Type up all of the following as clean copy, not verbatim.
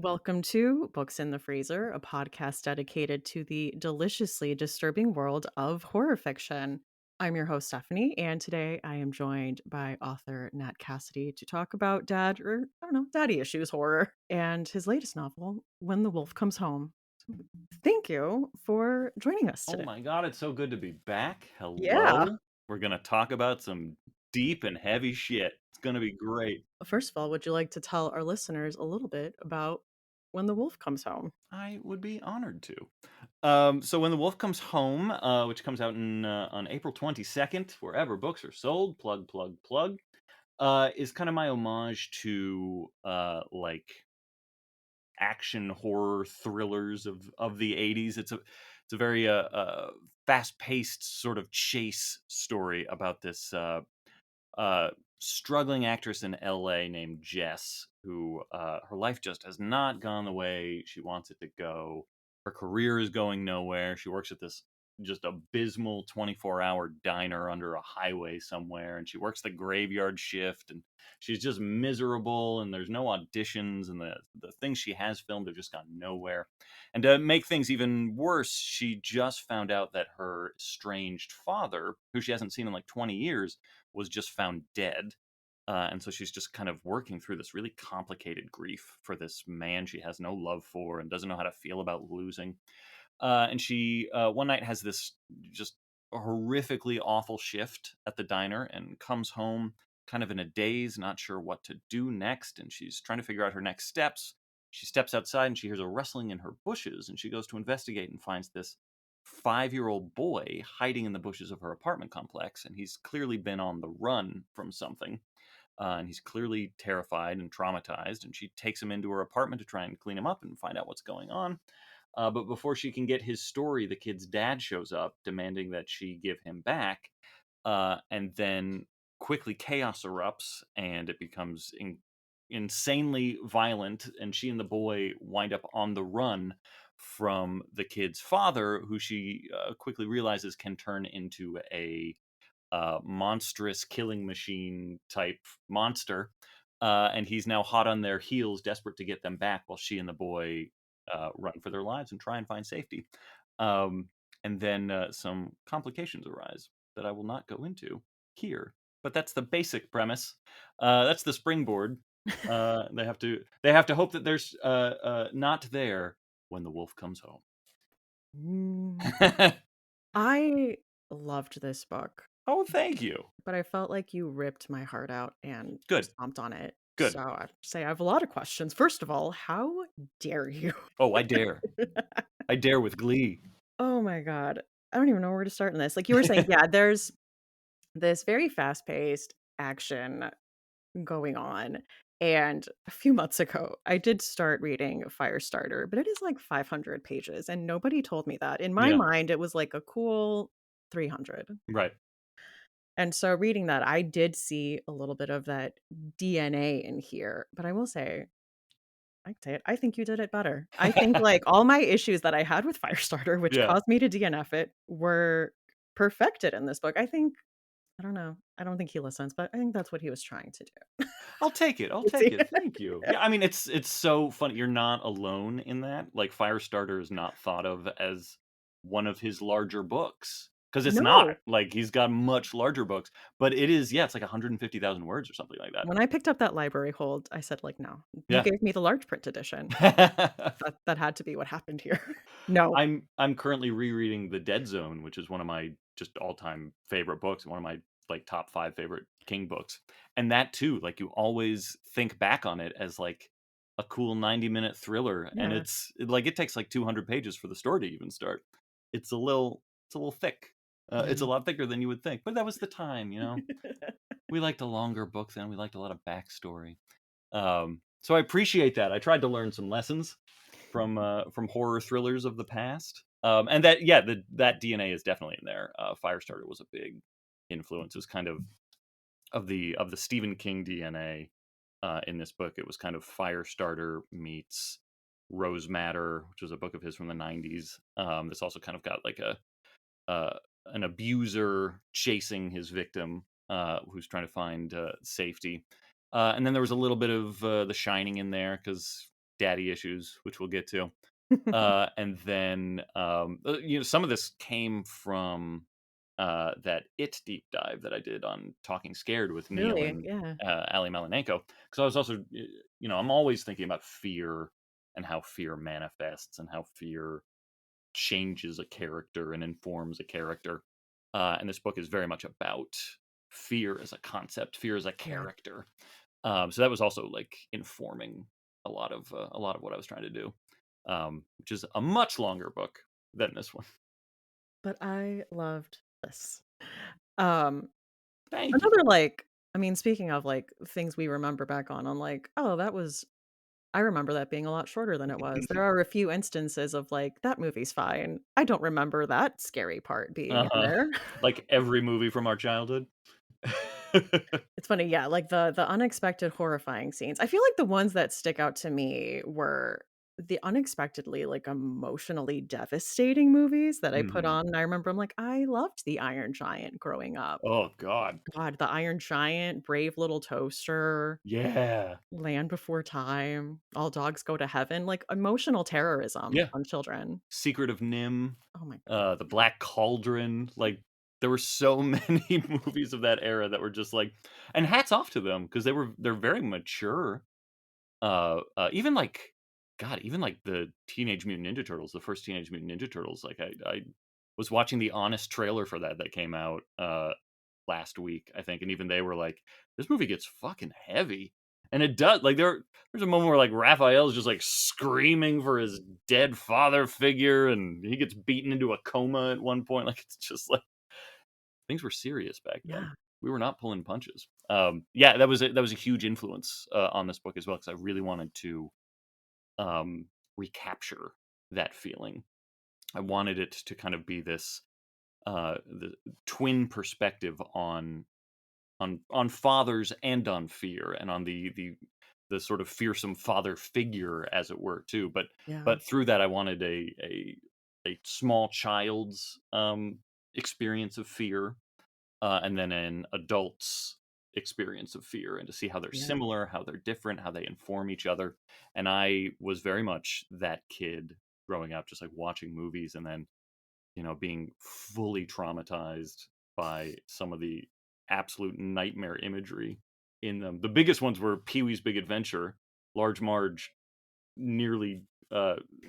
Welcome to Books in the Freezer, a podcast dedicated to the deliciously disturbing world of horror fiction. I'm your host, Stephanie, and today I am joined by author Nat Cassidy to talk about daddy issues horror and his latest novel, When the Wolf Comes Home. Thank you for joining us Oh today. my God, it's so good to be back. Yeah. Hello. We're going to talk about some deep and heavy shit. It's going to be great. First of all, would you like to tell our listeners a little bit about When the Wolf Comes Home? I would be honored to. So when the wolf comes home, which comes out on April 22nd, wherever books are sold, plug, is kind of my homage to like action horror thrillers of the 80s. It's a very fast-paced sort of chase story about this uh, struggling actress in LA named Jess, who her life just has not gone the way she wants it to go. Her career is going nowhere. She works at this just abysmal 24-hour diner under a highway somewhere, and she works the graveyard shift, and she's just miserable, and there's no auditions, and the things she has filmed have just gone nowhere. And to make things even worse, she just found out that her estranged father, who she hasn't seen in like 20 years, was just found dead. And so she's just kind of working through this really complicated grief for this man she has no love for and doesn't know how to feel about losing. And she one night has this just horrifically awful shift at the diner and comes home kind of in a daze, not sure what to do next. And she's trying to figure out her next steps. She steps outside and she hears a rustling in her bushes, and she goes to investigate and finds this 5-year-old boy hiding in the bushes of her apartment complex. And he's clearly been on the run from something. And he's clearly terrified and traumatized. And she takes him into her apartment to try and clean him up and find out what's going on. But before she can get his story, the kid's dad shows up, demanding that she give him back. And then quickly chaos erupts, and it becomes insanely violent. And she and the boy wind up on the run from the kid's father, who she quickly realizes can turn into a monstrous killing machine type monster. And he's now hot on their heels, desperate to get them back, while she and the boy run for their lives and try and find safety. Um, and then some complications arise that I will not go into here. But that's the basic premise. That's the springboard. They have to hope that there's not there when the wolf comes home. Mm, I loved this book. Oh, thank you. But I felt like you ripped my heart out and Good, stomped on it. good. So I say I have a lot of questions. First of all, how dare you? Oh, I dare. I dare with glee. Oh my god. I don't even know where to start in this. Like you were saying, yeah, there's this very fast-paced action going on. And a few months ago, I did start reading Firestarter, but it is like 500 pages, and nobody told me that. In my Yeah, mind, it was like a cool 300. right. And so reading that, I did see a little bit of that DNA in here, but I will say, I can say it, I think you did it better. I think like all my issues that I had with Firestarter, which Yeah. caused me to DNF it, were perfected in this book. I don't know. I don't think he listens, but I think that's what he was trying to do. I'll take it, I'll Let's take see. it, thank you. Yeah. Yeah, I mean, it's so funny, you're not alone in that, like, Firestarter is not thought of as one of his larger books, because it's not, No. like, he's got much larger books, but it is, yeah, it's like 150,000 words or something like that. When I picked up that library hold, I said like, "No. You Yeah. gave me the large print edition. That had to be what happened here." No. I'm currently rereading The Dead Zone, which is one of my just all-time favorite books, one of my, like, top 5 favorite King books, and that too, like, you always think back on it as, like, a cool 90-minute thriller, and Yeah. it takes, like, 200 pages for the story to even start. It's a little thick. It's a Mhm. lot thicker than you would think, but that was the time, you know? We liked a longer book then, we liked a lot of backstory. So I appreciate that. I tried to learn some lessons from horror thrillers of the past. And that yeah, that DNA is definitely in there. Firestarter was a big influence. It was kind of the Stephen King DNA in this book. It was kind of Firestarter meets Rose Matter, which was a book of his from the '90s. This also kind of got like uh, an abuser chasing his victim, who's trying to find safety. And then there was a little bit of The Shining in there because daddy issues, which we'll get to. And then, some of this came from that It deep dive that I did on Talking Scared with Neil Really? and Yeah, Ali Melanenko. Because I was also, I'm always thinking about fear and how fear manifests and how fear changes a character and informs a character. And this book is very much about fear as a concept, fear as a yeah. character. So that was also like informing a lot of what I was trying to do, which is a much longer book than this one. But I loved this. Um, Thank you. Another, like I mean, speaking of, like, things we remember back on, I'm like, "Oh, that was" I remember that being a lot shorter than it was. There are a few instances of, like, "That movie's fine. I don't remember that scary part being in Uh-huh. there." Like every movie from our childhood. It's funny, yeah, like, the unexpected horrifying scenes. I feel like the ones that stick out to me were the unexpectedly, like, emotionally devastating movies that I put Mhm. on, and I remember I'm like, "I loved The Iron Giant growing up." Oh god. God, The Iron Giant, Brave Little Toaster, Yeah. Land Before Time, All Dogs Go to Heaven, like, emotional terrorism Yeah. on children. Secret of Nim, Oh my god. The Black Cauldron, like, there were so many movies of that era that were just like, and hats off to them because they're very mature. Even like God, even like the Teenage Mutant Ninja Turtles, the first Teenage Mutant Ninja Turtles, like I was watching the Honest trailer for that came out last week, I think, and even they were like, "This movie gets fucking heavy," and it does. Like there's a moment where like Raphael's just like screaming for his dead father figure, and he gets beaten into a coma at one point. Like it's just like things were serious back then. Yeah, We were not pulling punches. Yeah, that was a huge influence on this book as well because I really wanted to um, recapture that feeling. I wanted it to kind of be this the twin perspective on fathers and on fear and on the sort of fearsome father figure as it were too. yeah, But through that, I wanted a small child's experience of fear and then an adult's experience of fear and to see how they're yeah. similar, how they're different, how they inform each other. And I was very much that kid growing up, just like watching movies and then, being fully traumatized by some of the absolute nightmare imagery in them. The biggest ones were Pee Wee's Big Adventure. Large Marge nearly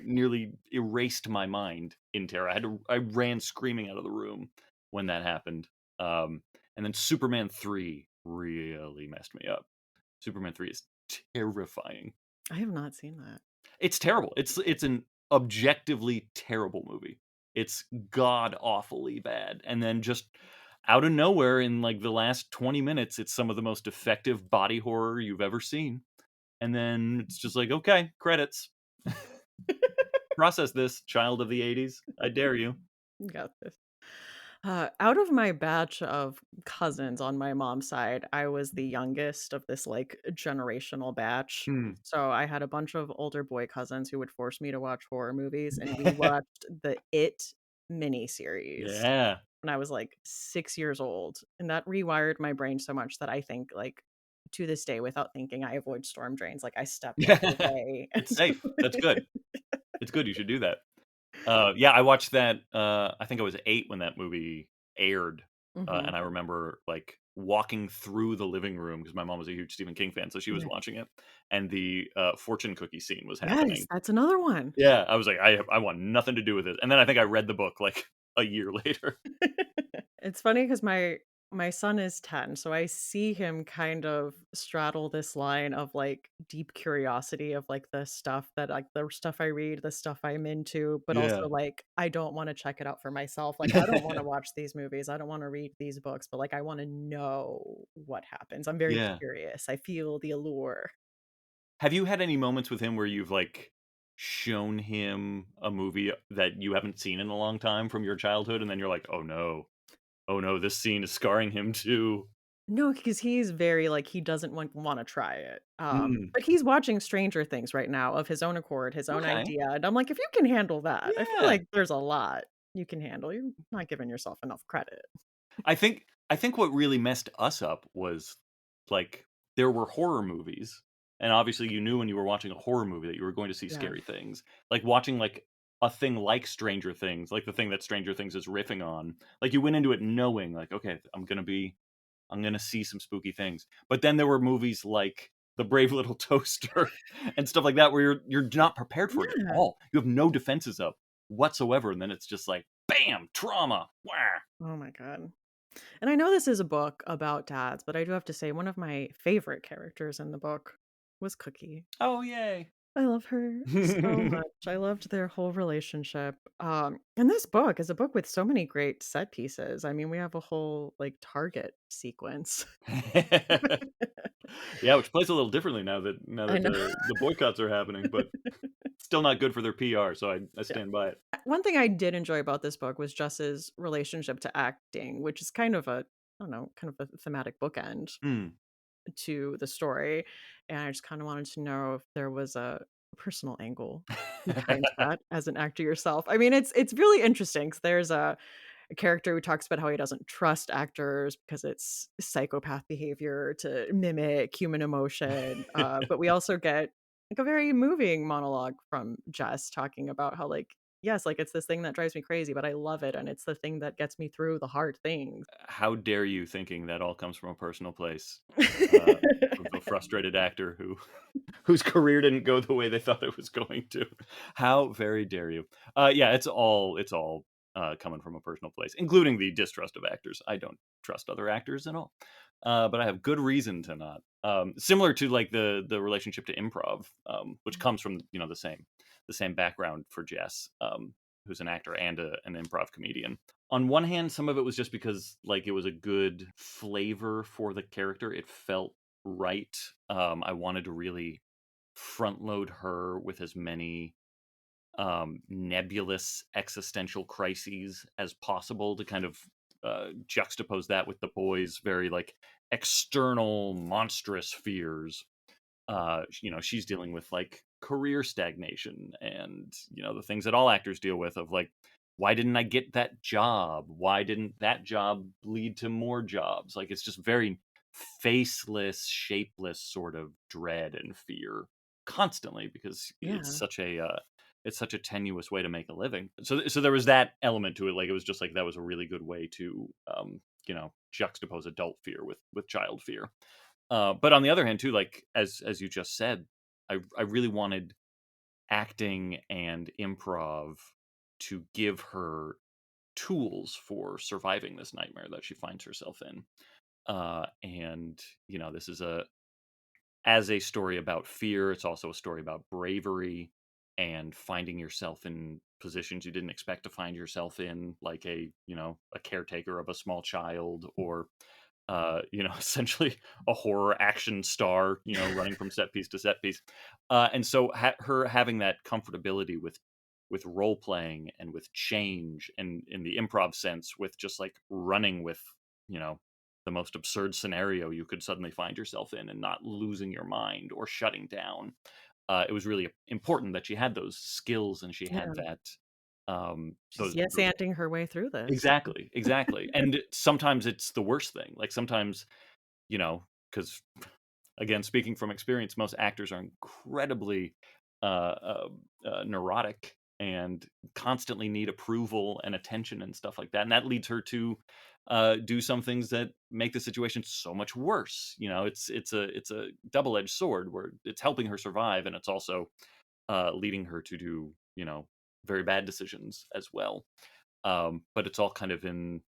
nearly erased my mind in terror. I ran screaming out of the room when that happened. And then Superman 3 really messed me up. Superman 3 is terrifying. I have not seen that. It's terrible. It's an objectively terrible movie. It's god awfully bad. And then just out of nowhere in like the last 20 minutes, it's some of the most effective body horror you've ever seen. And then it's just like, okay, credits. Process this, child of the 80s. I dare you. Got this. Out of my batch of cousins on my mom's side, I was the youngest of this, like, generational batch. Hmm. So I had a bunch of older boy cousins who would force me to watch horror movies, and we watched the It miniseries Yeah. when I was, like, 6 years old, and that rewired my brain so much that I think, like, to this day, without thinking, I avoid storm drains, like, I step, like, Yeah. away. It's safe. That's good. It's good. You should do that. Yeah, I watched that, I think I was 8 when that movie aired, Mhm. and I remember, like, walking through the living room because my mom was a huge Stephen King fan, so she was Yeah. watching it, and the, fortune cookie scene was Yes, happening. that's another one. Yeah, I was like, I want nothing to do with it," and then I think I read the book, like, a year later. It's funny because my son is 10, so I see him kind of straddle this line of, like, deep curiosity of, like, the stuff I read, the stuff I'm into, but Yeah. also, like, I don't wanna check it out for myself, like, I don't wanna watch these movies, I don't wanna read these books, but, like, I wanna know what happens. I'm very Yeah. curious, I feel the allure. Have you had any moments with him where you've, like, shown him a movie that you haven't seen in a long time from your childhood, and then you're like, "Oh, no. Oh, no, this scene is scarring him too." No, because he's very, like, he doesn't wanna try it, Mm. but he's watching Stranger Things right now of his own accord, his own Okay. idea, and I'm like, "If you can handle that, I feel Yeah. like there's a lot you can handle, you're not giving yourself enough credit." I think what really messed us up was, like, there were horror movies, and obviously you knew when you were watching a horror movie that you were going to see Yeah. scary things. Like watching like a thing like Stranger Things, like the thing that Stranger Things is riffing on. Like you went into it knowing like, okay, I'm gonna see some spooky things. But then there were movies like The Brave Little Toaster and stuff like that where you're not prepared for it at Yeah. all. You have no defenses up whatsoever, and then it's just like, bam, trauma. Wah. Oh my god. And I know this is a book about dads, but I do have to say one of my favorite characters in the book was Cookie. Oh, yay. I love her so much. I loved their whole relationship. And this book is a book with so many great set pieces. I mean, we have a whole like Target sequence. Yeah, which plays a little differently now I that know. the boycotts are happening, but still not good for their PR, so I Yeah. stand by it. One thing I did enjoy about this book was Jess's relationship to acting, which is kind of a, I don't know, kind of a thematic bookend Mm. to the story, and I just kinda wanted to know if there was a personal angle behind that as an actor yourself. I mean, it's really interesting 'cause there's a character who talks about how he doesn't trust actors because it's psychopath behavior to mimic human emotion, but we also get, like, a very moving monologue from Jess talking about how, like, yes, like, it's this thing that drives me crazy, but I love it, and it's the thing that gets me through the hard things. How dare you thinking that all comes from a personal place, uh, of a frustrated actor who whose career didn't go the way they thought it was going to. How very dare you? Yeah, it's all coming from a personal place, including the distrust of actors. I don't trust other actors at all, but I have good reason to not. Similar to like the relationship to improv, which comes from the same background for Jess, who's an actor and an improv comedian. On one hand, some of it was just because like it was a good flavor for the character. It felt right. I wanted to really front load her with as many nebulous existential crises as possible to kind of juxtapose that with the boys' very like external monstrous fears. She's dealing with like career stagnation and the things that all actors deal with of like, why didn't I get that job? Why didn't that job lead to more jobs? Like it's just very faceless, shapeless sort of dread and fear constantly because Yeah, it's such a tenuous way to make a living. So there was that element to it. Like it was just like that was a really good way to juxtapose adult fear with child fear. But on the other hand, too, like as you just said, I really wanted acting and improv to give her tools for surviving this nightmare that she finds herself in. And this is a story about fear. It's also a story about bravery and finding yourself in positions you didn't expect to find yourself in, like a caretaker of a small child, or essentially a horror action star, running from set piece to set piece. And so her having that comfortability with role playing and with change and in the improv sense with just like running with, you know, the most absurd scenario you could suddenly find yourself in and not losing your mind or shutting down. It was really important that she had those skills and she had yeah. that She's yes those anding her way through this. exactly, exactly. And sometimes it's the worst thing. Like sometimes, because again, speaking from experience, most actors are incredibly neurotic and constantly need approval and attention and stuff like that. And that leads her to do some things that make the situation so much worse. It's a double edged sword where it's helping her survive and it's also leading her to do very bad decisions as well. But it's all kind of in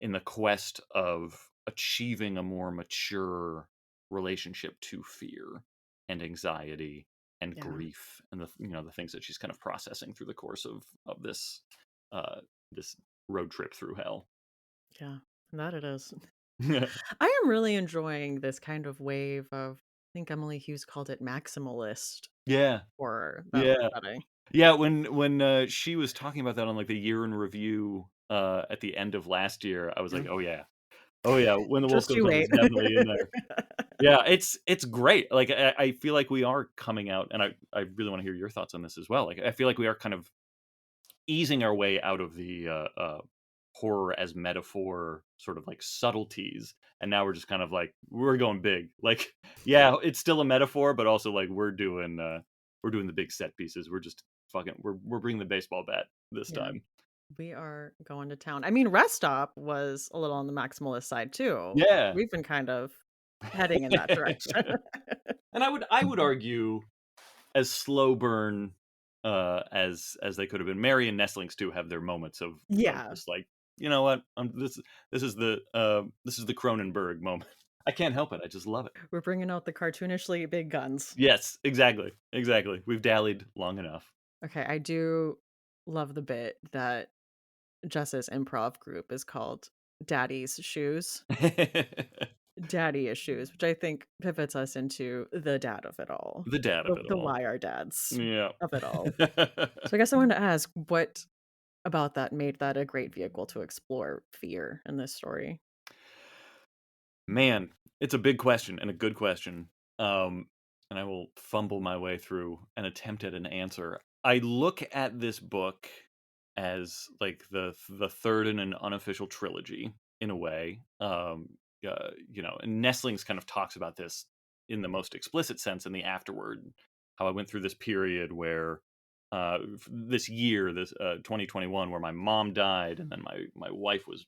the quest of achieving a more mature relationship to fear and anxiety and Yeah, grief and the things that she's kind of processing through the course of uh this road trip through hell. yeah, that it is. I am really enjoying this kind of wave of, I think Emily Hughes called it maximalist Yeah, horror that yeah, we're getting. yeah. When she was talking about that on like the year in review at the end of last year, I was like, Mm. oh yeah, oh yeah. When the wolf Just comes you home wait. is definitely in there. Yeah, it's great. Like I feel like we are coming out, and I really want to hear your thoughts on this as well. Like I feel like we are kind of easing our way out of the horror as metaphor, sort of like subtleties, and now we're just kind of like we're going big. Like, yeah, it's still a metaphor, but also like we're doing the big set pieces. We're just fucking we're bringing the baseball bat this Yeah. time. We are going to town. I mean, Rest Stop was a little on the maximalist side too. Yeah. We've been kind of heading in that direction. And I would argue as slow burn as they could have been. Mary and Nestlings too have their moments of Yeah, just like, you know what, this is the Cronenberg moment. I can't help it. I just love it. we're bringing out the cartoonishly big guns. Yes, exactly, exactly. We've dallied long enough. Okay, I do love the bit that Jess's improv group is called Daddy's Shoes. The Daddy issues, which I think pivots us into the dad of it all. dad of it The all. why are dads Yeah. of it all. So I guess I wanted to ask what about that made that a great vehicle to explore fear in this story? Man, it's a big question and a good question. Um, and I will fumble my way through an attempt at an answer. I look at this book as like the third in an unofficial trilogy in a way. And Nestlings kind of talks about this in the most explicit sense in the afterword. How I went through this period where this year, this 2021, where my mom died, and then my wife was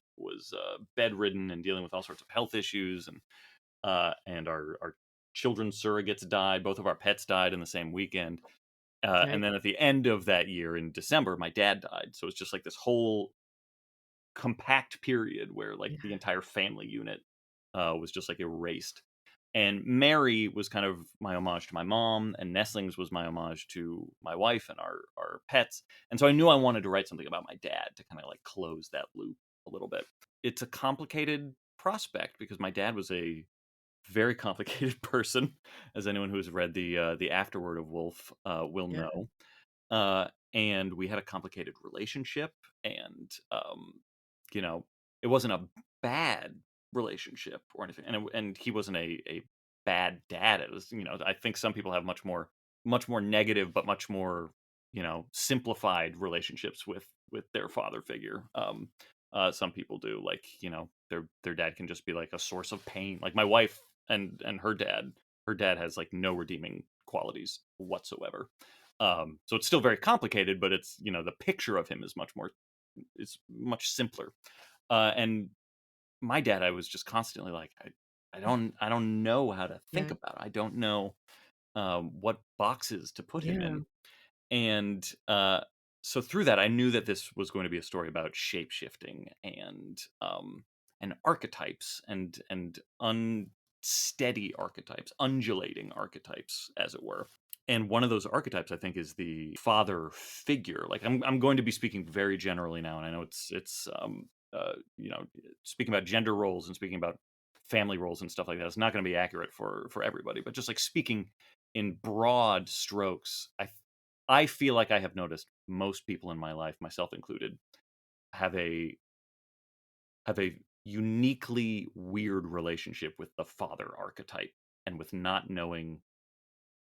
bedridden and dealing with all sorts of health issues, and our children's surrogates died. Both of our pets died in the same weekend, and Yikes. then at the end of that year in December, my dad died. So it's just like this whole compact period where like Yeah, the entire family unit was just like erased. And Mary was kind of my homage to my mom, and Nestlings was my homage to my wife and our pets. And so I knew I wanted to write something about my dad to kind of like close that loop a little bit. It's a complicated prospect because my dad was a very complicated person, as anyone who's read the afterword of Wolf will yeah, know. And we had a complicated relationship, and you know, it wasn't a bad relationship or anything, and he wasn't a bad dad. It was, I think some people have much more negative, but much more simplified relationships with their father figure. Some people do, like, their dad can just be like a source of pain. Like my wife and her dad has like no redeeming qualities whatsoever. So it's still very complicated, but it's, the picture of him is much simpler. And my dad, I was just constantly like, I don't know how to think yeah, about it. I don't know what boxes to put him yeah, in. And so through that, I knew that this was going to be a story about shape shifting and archetypes and unsteady archetypes, undulating archetypes, as it were. And one of those archetypes, I think, is the father figure. Like I'm going to be speaking very generally now, and I know speaking about gender roles and speaking about family roles and stuff like that. It's not going to be accurate for everybody, but just like speaking in broad strokes, I feel like I have noticed most people in my life, myself included, have a uniquely weird relationship with the father archetype and with not knowing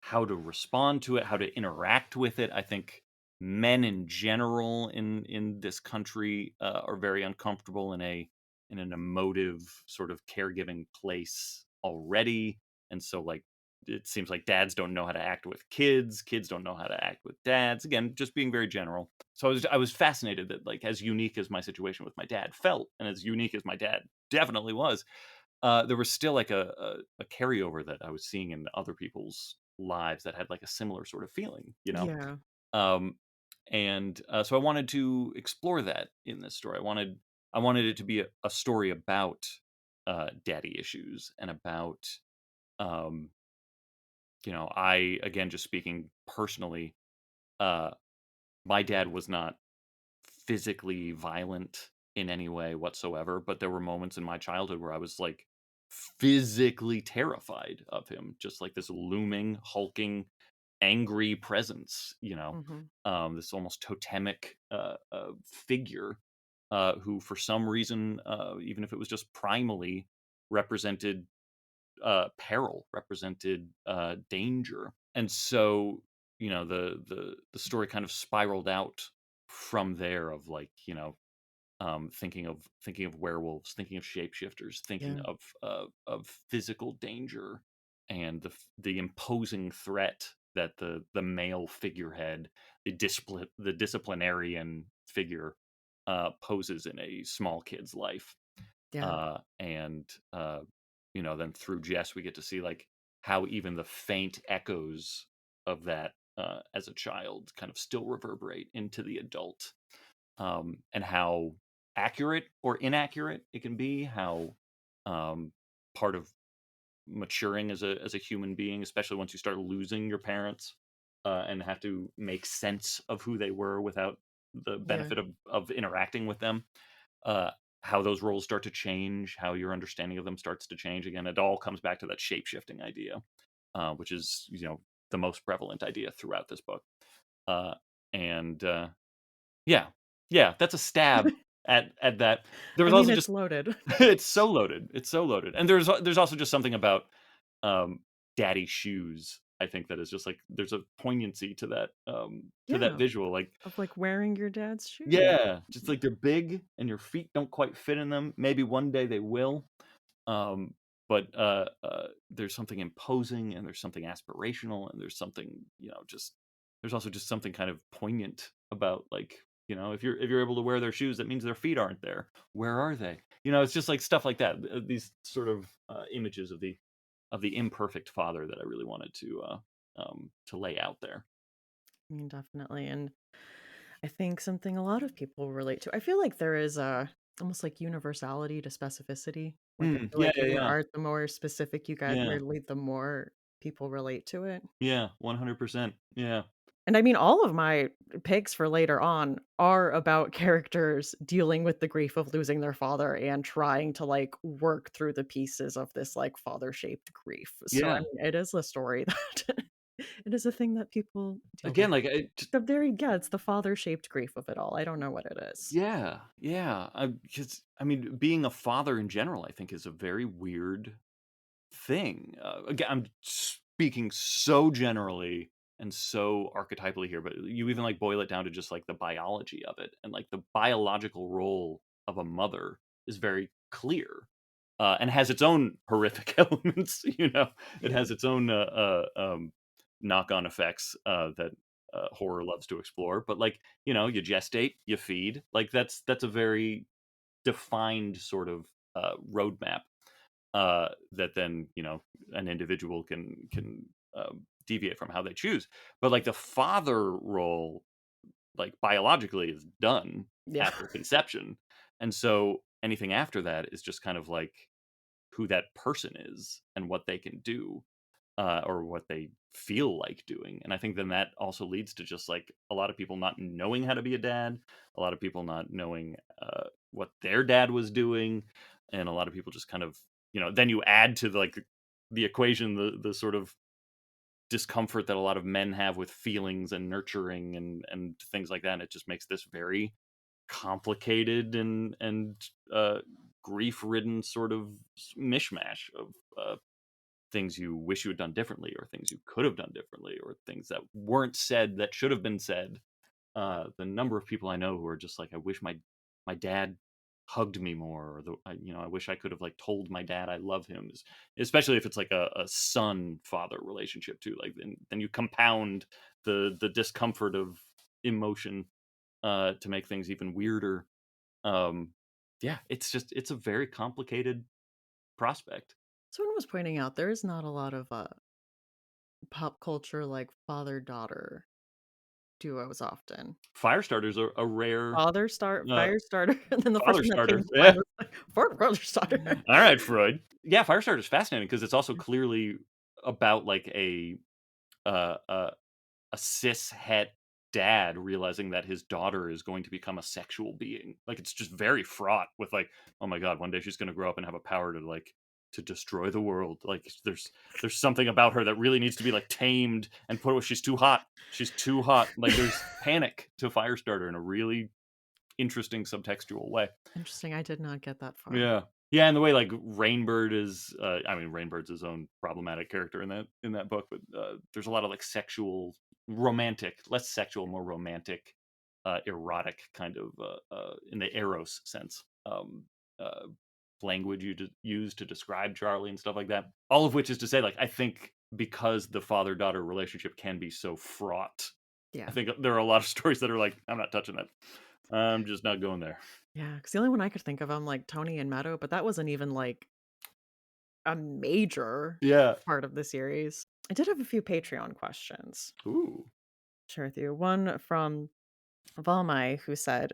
how to respond to it, how to interact with it. I think men in general in this country are very uncomfortable in an emotive sort of caregiving place already, and so like it seems like dads don't know how to act with kids, kids don't know how to act with dads. Again, just being very general. So I was fascinated that, like, as unique as my situation with my dad felt, and as unique as my dad definitely was, there was still like a carryover that I was seeing in other people's lives that had like a similar sort of feeling, yeah, Um, and so I wanted to explore that in this story. I wanted it to be a story about daddy issues and about um, I, again, just speaking personally, uh, my dad was not physically violent in any way whatsoever, but there were moments in my childhood where I was like physically terrified of him, just like this looming, hulking, angry presence, mhm, this almost totemic figure who, for some reason, even if it was just primally, represented peril, represented danger. And so, the story kind of spiraled out from there of like, thinking of werewolves, thinking of shapeshifters, thinking Yeah. of physical danger and the imposing threat that the male figurehead, the disciplinarian figure, poses in a small kid's life. Yeah. And then through Jess we get to see like how even the faint echoes of that, as a child, kind of still reverberate into the adult, and how accurate or inaccurate it can be, how, part of maturing as a human being, especially once you start losing your parents, and have to make sense of who they were without the Yeah. benefit of interacting with them, uh, how those roles start to change, how your understanding of them starts to change again. It all comes back to that shape shifting idea, which is the most prevalent idea throughout this book. Uh, and Yeah, yeah, that's a stab at that. There I was mean, also it's just loaded. it's so loaded, it's so loaded, and there's also just something about, um, daddy shoes, I think that is just, like, there's a poignancy to that Yeah, visual, like, of, like, wearing your dad's shoes. yeah, just, like, they're big and your feet don't quite fit in them, maybe one day they will, um, but, there's something imposing, and there's something aspirational, and there's something, just there's also just something kind of poignant about, like, if you're able to wear their shoes, that means their feet aren't there. Where are they? It's just, like, stuff like that, these sort of, images of the imperfect father that I really wanted to lay out there. I mean, definitely, and I think something a lot of people relate to. I feel like there is a almost like universality to specificity. Like, I feel Yeah, like yeah, in your yeah. art, the more specific you get, Yeah, really, the more people relate to it. yeah, 100%. Yeah. And I mean, all of my picks for later on are about characters dealing with the grief of losing their father and trying to, like, work through the pieces of this, like, father-shaped grief. So, I Yeah. mean, it is a story that it is a thing that people deal with. Again, like, I It's the father-shaped grief of it all. I don't know what it is. yeah, yeah. Because I mean, being a father in general, I think, is a very weird thing. Again, I'm speaking so generally and so archetypally here, but you even like boil it down to just like the biology of it, and like the biological role of a mother is very clear, and has its own horrific elements. It Yeah. has its own knock-on effects that horror loves to explore. But like you gestate, you feed. Like that's a very defined sort of roadmap, that then an individual can deviate from how they choose. But like the father role, like biologically, is done Yeah. after conception, and so anything after that is just kind of like who that person is and what they can do, or what they feel like doing. And I think then that also leads to just like a lot of people not knowing how to be a dad, a lot of people not knowing what their dad was doing, and a lot of people just kind of, then you add to the equation the sort of discomfort that a lot of men have with feelings and nurturing and things like that. And it just makes this very complicated and grief ridden sort of mishmash of things you wish you had done differently, or things you could have done differently, or things that weren't said that should have been said. The number of people I know who are just like, I wish my dad hugged me more, or I wish I could have like told my dad I love him, especially if it's like a son father relationship too. Like then you compound the discomfort of emotion, to make things even weirder. Um, yeah, it's a very complicated prospect. Someone was pointing out there is not a lot of, pop culture, like, father-daughter duos often. Firestarter's a rare uh, Firestarter, and then the first father one that came starter. to mind Yeah. was like, "For Brother-Starter." All right, Freud. Yeah, Firestarter's fascinating because it's also clearly about like uh, uh, a cis het dad realizing that his daughter is going to become a sexual being. Like it's just very fraught with like, oh my god, one day she's going to grow up and have a power to destroy the world. Like there's something about her that really needs to be like tamed and put. She's too hot. She's too hot. Like there's panic to Firestarter in a really interesting subtextual way. Interesting, I did not get that far. Yeah. Yeah, and the way like Rainbird is, I mean Rainbird's his own problematic character in that book, but there's a lot of like sexual, romantic, less sexual, more romantic erotic kind of in the eros sense uh, language use to describe Charlie and stuff like that. All of which is to say, like, I think because the father daughter relationship can be so fraught, I Yeah. think there are a lot of stories that are like, I'm not touching that. I'm just not going there. Yeah, because the only one I could think of, I'm like Tony and Meadow, but that wasn't even like a major Yeah. part of the series. I did have a few Patreon questions. Ooh. Share with you. One from Valmai who said,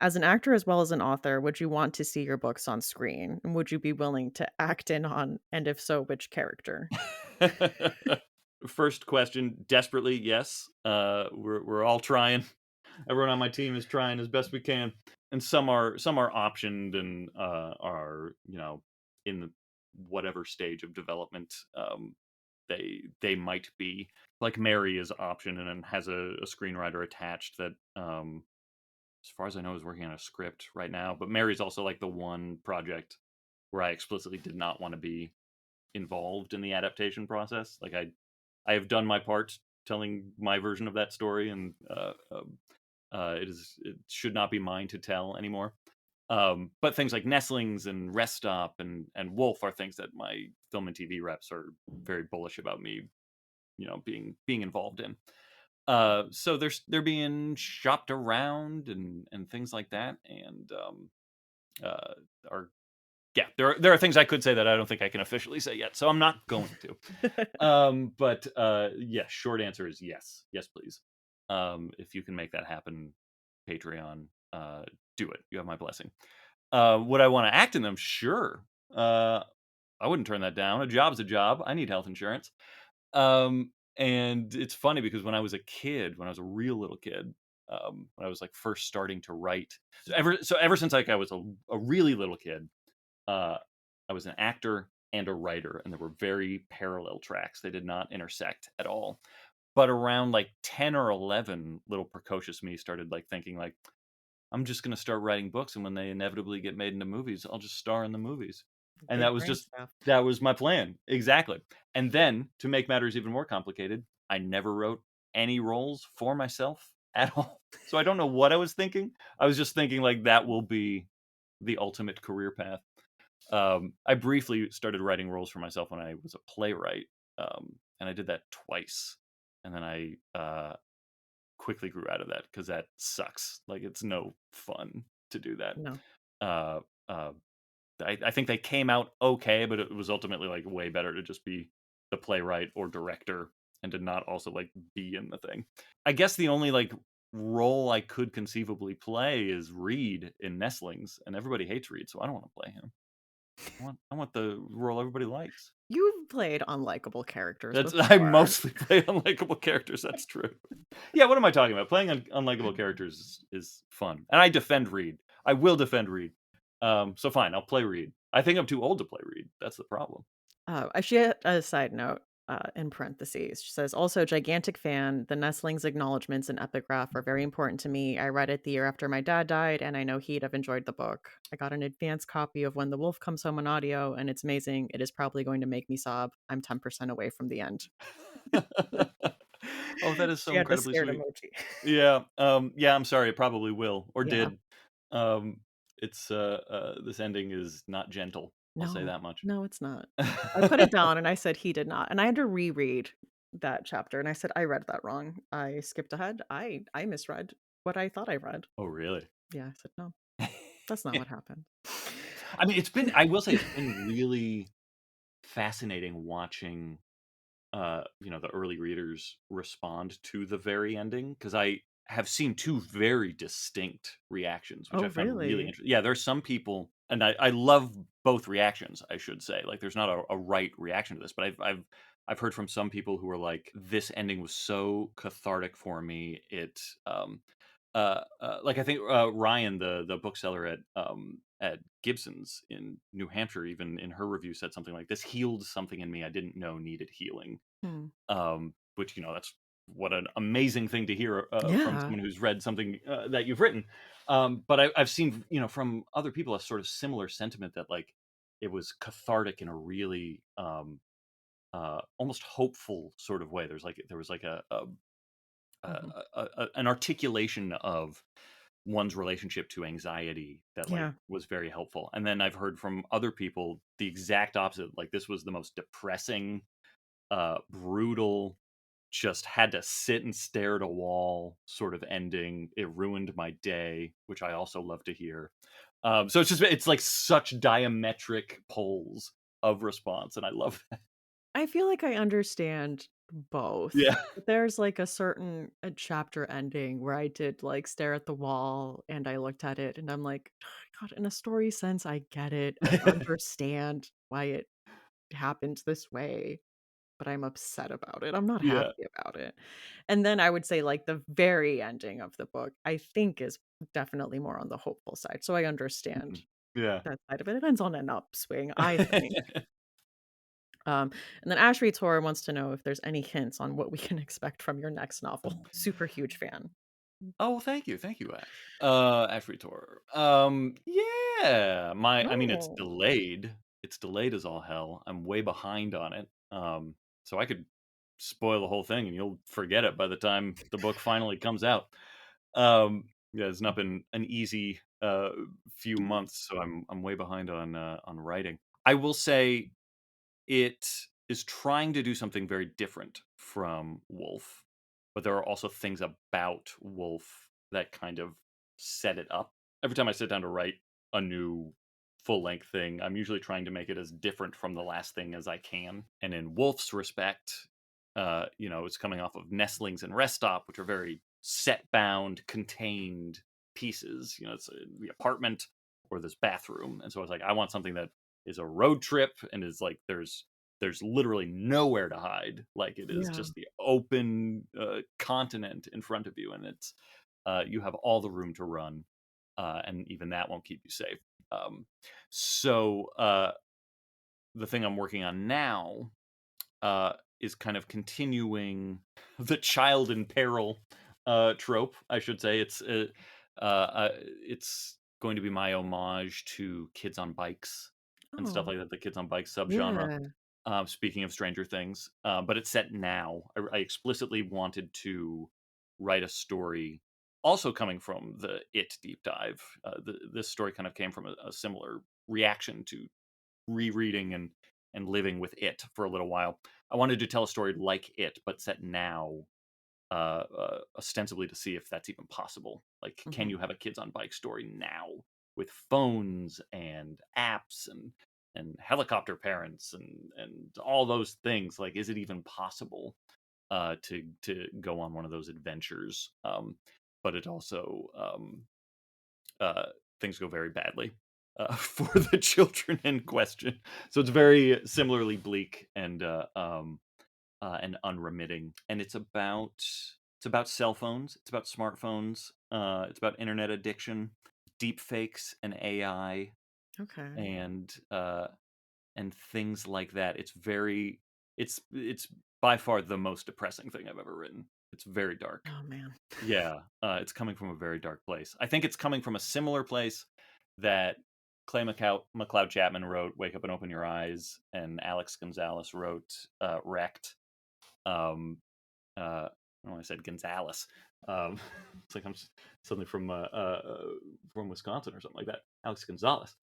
as an actor as well as an author, would you want to see your books on screen? And would you be willing to act in on, and if so, which character? First question, desperately, yes. We're all trying. Everyone on my team is trying as best we can, and some are optioned and are in the whatever stage of development they might be. Like Mary is optioned and has a screenwriter attached that as far as I know is working on a script right now. But Mary's also like the one project where I explicitly did not want to be involved in the adaptation process. Like I have done my part telling my version of that story, and it should not be mine to tell anymore. But things like Nestlings and Rest Stop and Wolf are things that my film and TV reps are very bullish about me, being involved in. So they're being shopped around and things like that, and uh, are yeah, there are things I could say that I don't think I can officially say yet, so I'm not going to. But yeah, short answer is yes, yes, please. If you can make that happen, Patreon, do it. You have my blessing. Would I want to act in them? Sure. I wouldn't turn that down. A job's a job. I need health insurance. And it's funny because when I was a real little kid, when I was like first starting to write, so ever since like I was a really little kid, uh, I was an actor and a writer, and there were very parallel tracks. They did not intersect at all. But around like 10 or 11, little precocious me started like thinking like, I'm just going to start writing books, and when they inevitably get made into movies, I'll just star in the movies. And Big brain stuff. that was my plan. Exactly. And then to make matters even more complicated, I never wrote any roles for myself at all. So I don't know what I was thinking. I was just thinking like that will be the ultimate career path. I briefly started writing roles for myself when I was a playwright, and I did that twice, and then I quickly grew out of that because that sucks. Like it's no fun to do that. No. Uh, uh, I think they came out okay, but it was ultimately like way better to just be the playwright or director and to not also like be in the thing. I guess the only like role I could conceivably play is Reed in Nestlings, and everybody hates Reed, so I don't want to play him. I want the role everybody likes. You've played unlikable characters That's I before. mostly play unlikable characters. That's true. Yeah, what am I talking about? Playing unlikable characters is fun, and I defend Reed. I will defend Reed. So fine, I'll play Reed. I think I'm too old to play Reed. That's the problem. She had a side note in parentheses. She says, also, gigantic fan. The Nestlings acknowledgments and epigraph are very important to me. I read it the year after my dad died, and I know he'd have enjoyed the book. I got an advance copy of When the Wolf Comes Home on audio, and it's amazing. It is probably going to make me sob. I'm 10% away from the end. Oh, that is She so had the incredibly scared sweet. emoji. Yeah. Yeah. I'm sorry. It probably will or Yeah. did. It's this ending is not gentle. I'll say No, that much. no, it's not. I put it down and I said he did not. And I had to reread that chapter and I said, I read that wrong. I skipped ahead. I misread what I thought I read. Oh, really? Yeah, I said, no, that's not what happened. I mean, I will say it's been really fascinating watching the early readers respond to the very ending because I have seen two very distinct reactions, which Oh, I found really really? interesting. Yeah, there's some people, and I love both reactions. I should say, like, there's not a right reaction to this, but I've heard from some people who are like, this ending was so cathartic for me. It like I think Ryan, the bookseller at Gibson's in New Hampshire, even in her review said something like, "This healed something in me I didn't know needed healing." Hmm. Which that's what an amazing thing to hear from Yeah. someone who's read something that you've written. But I've seen from other people a sort of similar sentiment that like it was cathartic in a really almost hopeful sort of way. There was like Mhm. an articulation of one's relationship to anxiety that like Yeah. was very helpful. And then I've heard from other people the exact opposite. Like this was the most depressing, brutal, just had to sit and stare at a wall sort of ending. It ruined my day, which I also love to hear. So it's like such diametric poles of response, and I love that. I feel like I understand both. Yeah. But there's, like, a chapter ending where I did, like, stare at the wall, and I looked at it, and I'm like, "God, in a story sense, I get it. I understand why it happened this way, but I'm upset about it. I'm not Yeah. happy about it." And then I would say, like, the very ending of the book, I think is definitely more on the hopeful side, so I understand Mhm. Yeah. that side of it. It ends on an upswing, I think. And then Ashley Tor wants to know if there's any hints on what we can expect from your next novel. Super huge fan. Oh, thank you, Ash. Ash Ritor. Yeah, I mean, it's Oh. delayed. It's delayed as all hell. I'm way behind on it. So I could spoil the whole thing, and you'll forget it by the time the book finally comes out. Yeah, it's not been an easy few months, so I'm way behind on writing. I will say it is trying to do something very different from Wolf, but there are also things about Wolf that kind of set it up. Every time I sit down to write a new full length thing, I'm usually trying to make it as different from the last thing as I can. And in Wolf's respect, it's coming off of Nestlings and Rest Stop, which are very set bound, contained pieces. It's the apartment or this bathroom. And so I was like, I want something that is a road trip and is like there's literally nowhere to hide. Like it is Yeah. just the open continent in front of you, and it's you have all the room to run, and even that won't keep you safe. Um, so the thing I'm working on now is kind of continuing the child in peril trope. I should say it's going to be my homage to kids on bikes and stuff Oh, like that. The kids on bikes subgenre. yeah. Speaking of Stranger Things, but it's set now. I explicitly wanted to write a story, also coming from the It deep dive. This story kind of came from a similar reaction to rereading and living with It for a little while. I wanted to tell a story like It, but set now, ostensibly to see if that's even possible. Like, can Mhm. you have a kids on bike story now with phones and apps and helicopter parents and all those things? Like, is it even possible to go on one of those adventures? But it also uh, things go very badly for the children in question. So it's very similarly bleak and unremitting. And it's about cell phones. It's about smartphones. It's about internet addiction, deep fakes, and AI, Okay. and things like that. It's by far the most depressing thing I've ever written. It's very dark. Oh, man. Yeah, it's coming from a very dark place. I think it's coming from a similar place that Clay McLeod Chapman wrote "Wake Up and Open Your Eyes," and Alex Gonzalez wrote "Wrecked." Um, I don't know why I said Gonzalez. Um, it's like suddenly from Wisconsin or something like that. Alex Gonzalez.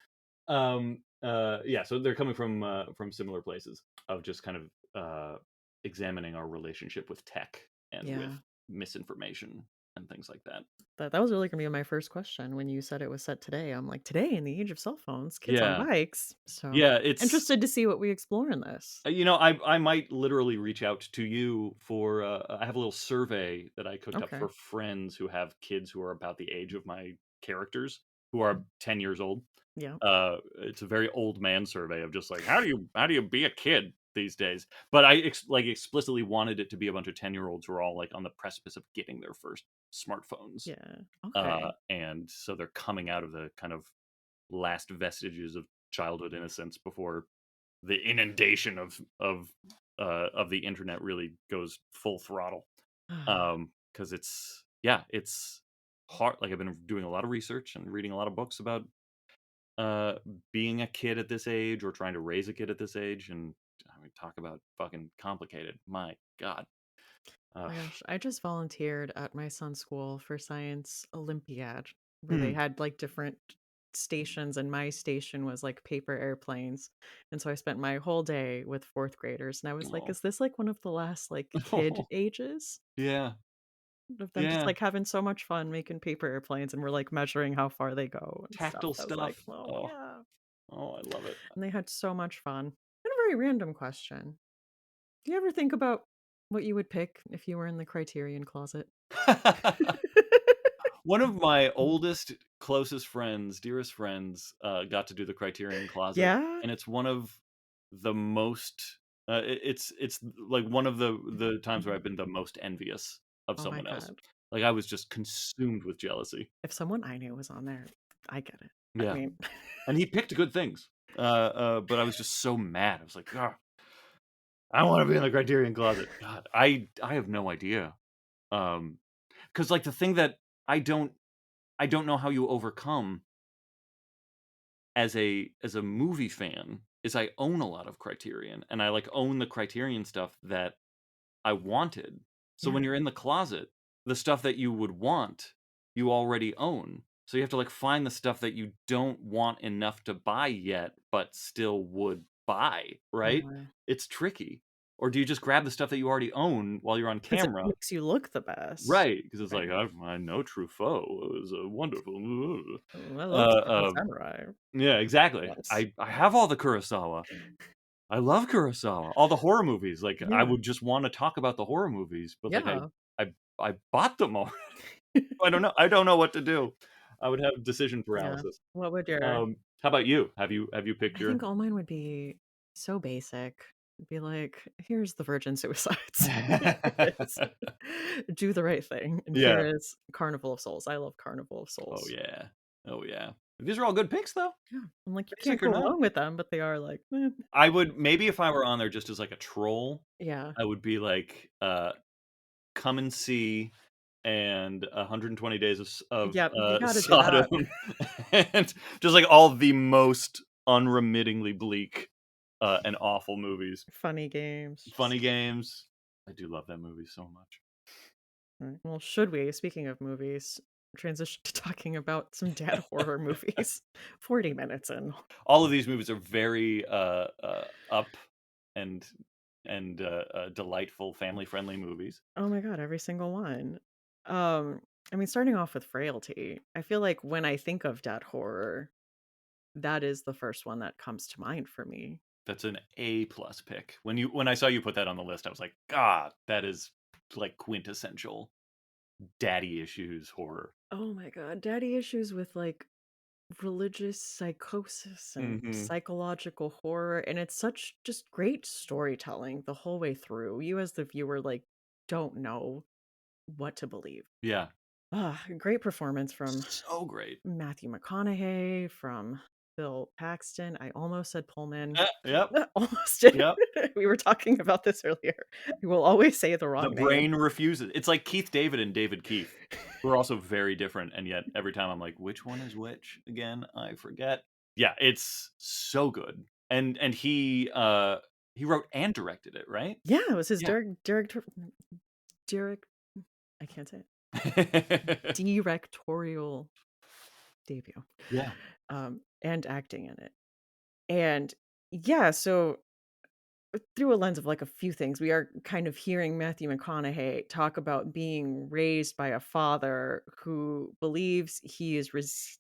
Yeah, so they're coming from similar places of just kind of examining our relationship with tech and with Yeah. misinformation and things like that. That was really gonna be my first question when you said it was set today. I'm like, "Today, in the age of cell phones, kids on Yeah, bikes." So, yeah. It's interested to see what we explore in this. I might literally reach out to you for. I have a little survey that I cooked up Okay. for friends who have kids who are about the age of my characters, who are 10 years old. Yeah. It's a very old man survey of just like how do you be a kid these days? But like explicitly wanted it to be a bunch of 10-year-olds who are all like on the precipice of getting their first smartphones. Yeah. Okay. And so they're coming out of the kind of last vestiges of childhood innocence before the inundation of the internet really goes full throttle. Because it's hard. Like I've been doing a lot of research and reading a lot of books about uh being a kid at this age or trying to raise a kid at this age, and I mean talk about fucking complicated. My god. Ugh. My gosh, I just volunteered at my son's school for Science Olympiad, where they Hmm. had like different stations, and my station was like paper airplanes. And so I spent my whole day with fourth graders, and I was like, Oh. is this like one of the last like kid ages Yeah. of them just Yeah. like having so much fun making paper airplanes and we're like measuring how far they go and stuff? Tactile I was like, stuff. oh Oh. yeah. Oh, I love it. And they had so much fun. And a very random question. Do you ever think about what you would pick if you were in the Criterion closet? One of my oldest, closest friends, dearest friends, got to do the Criterion Closet, Yeah? and it's one of the most, it's like one of the times where I've Mhm. been the most envious of Oh my someone else. god. Like, I was just consumed with jealousy. If someone I knew was on there, I get it. I Yeah, mean, and he picked good things, but I was just so mad. I was like, "Ugh, I wanna be in the Criterion Closet." God, I have no idea, because like, the thing that I don't I don't know how you overcome as a movie fan is I own a lot of Criterion, and I, like, own the Criterion stuff that I wanted. So yeah. when you're in the closet, the stuff that you would want, you already own. So you have to, like, find the stuff that you don't want enough to buy yet, but still would buy, right? Yeah. It's tricky. Or do you just grab the stuff that you already own while you're on 'Cause it camera? makes you look the best. Right, because it's Right. like, I know Truffaut was a wonderful Oh, I uh, love Seven uh, Samurai. yeah, exactly. Yes. I have all the Kurosawa. I love Kurosawa. All the horror movies, like, I Yeah. would just wanna talk about the horror movies, but, like, Yeah. I bought them all. I don't know what to do. I would have decision Yeah. paralysis. What would your How about you? Have you picked I your think all mine would be so basic. It'd be like, "Here's the virgin suicides. Here is Do the Right Thing, and Yeah. here is Carnival of Souls." I love Carnival of Oh, Souls. yeah. Oh, yeah. These are all good picks, though. Yeah. I'm like, you can't Basic or go not. wrong with them, but they are like, eh. I would maybe if I were on there just as, like, a troll, Yeah. I would be like, Come and See and 120 Days Yep, you gotta do Sodom, that. and just, like, all the most unremittingly bleak, and awful movies. Funny games, Funny just Games. I do love that movie so much. right. Well, should we, speaking of movies, transition to talking about some dad horror movies? 40 minutes in. All of these movies are very, up and delightful family-friendly movies. Oh my god, every single one. Um, I mean, starting off with Frailty, I feel like when I think of dad horror, that is the first one that comes to mind for me. That's an A+ pick. When I saw you put that on the list, I was like, "God, that is, like, quintessential daddy issues horror." Oh my god, daddy issues with like religious psychosis and Mhm. psychological horror, and it's such just great storytelling the whole way through. You as the viewer like don't know what to believe. Yeah. Ah, great performance from So great. Matthew McConaughey, from Bill Paxton. I almost said Pullman. Yep, Almost did. yep. We were talking about this earlier. You will always say the The wrong name. brain refuses. It's like Keith David and David Keith, who are also very different, and yet every time I'm like, "Which one is which again?" I forget. Yeah, it's so good. And he wrote and directed it, right? Yeah, it was his Yeah. Derek I can't say it. Directorial debut, Yeah. and acting in it. And yeah, so through a lens of like a few things, we are kind of hearing Matthew McConaughey talk about being raised by a father who believes he is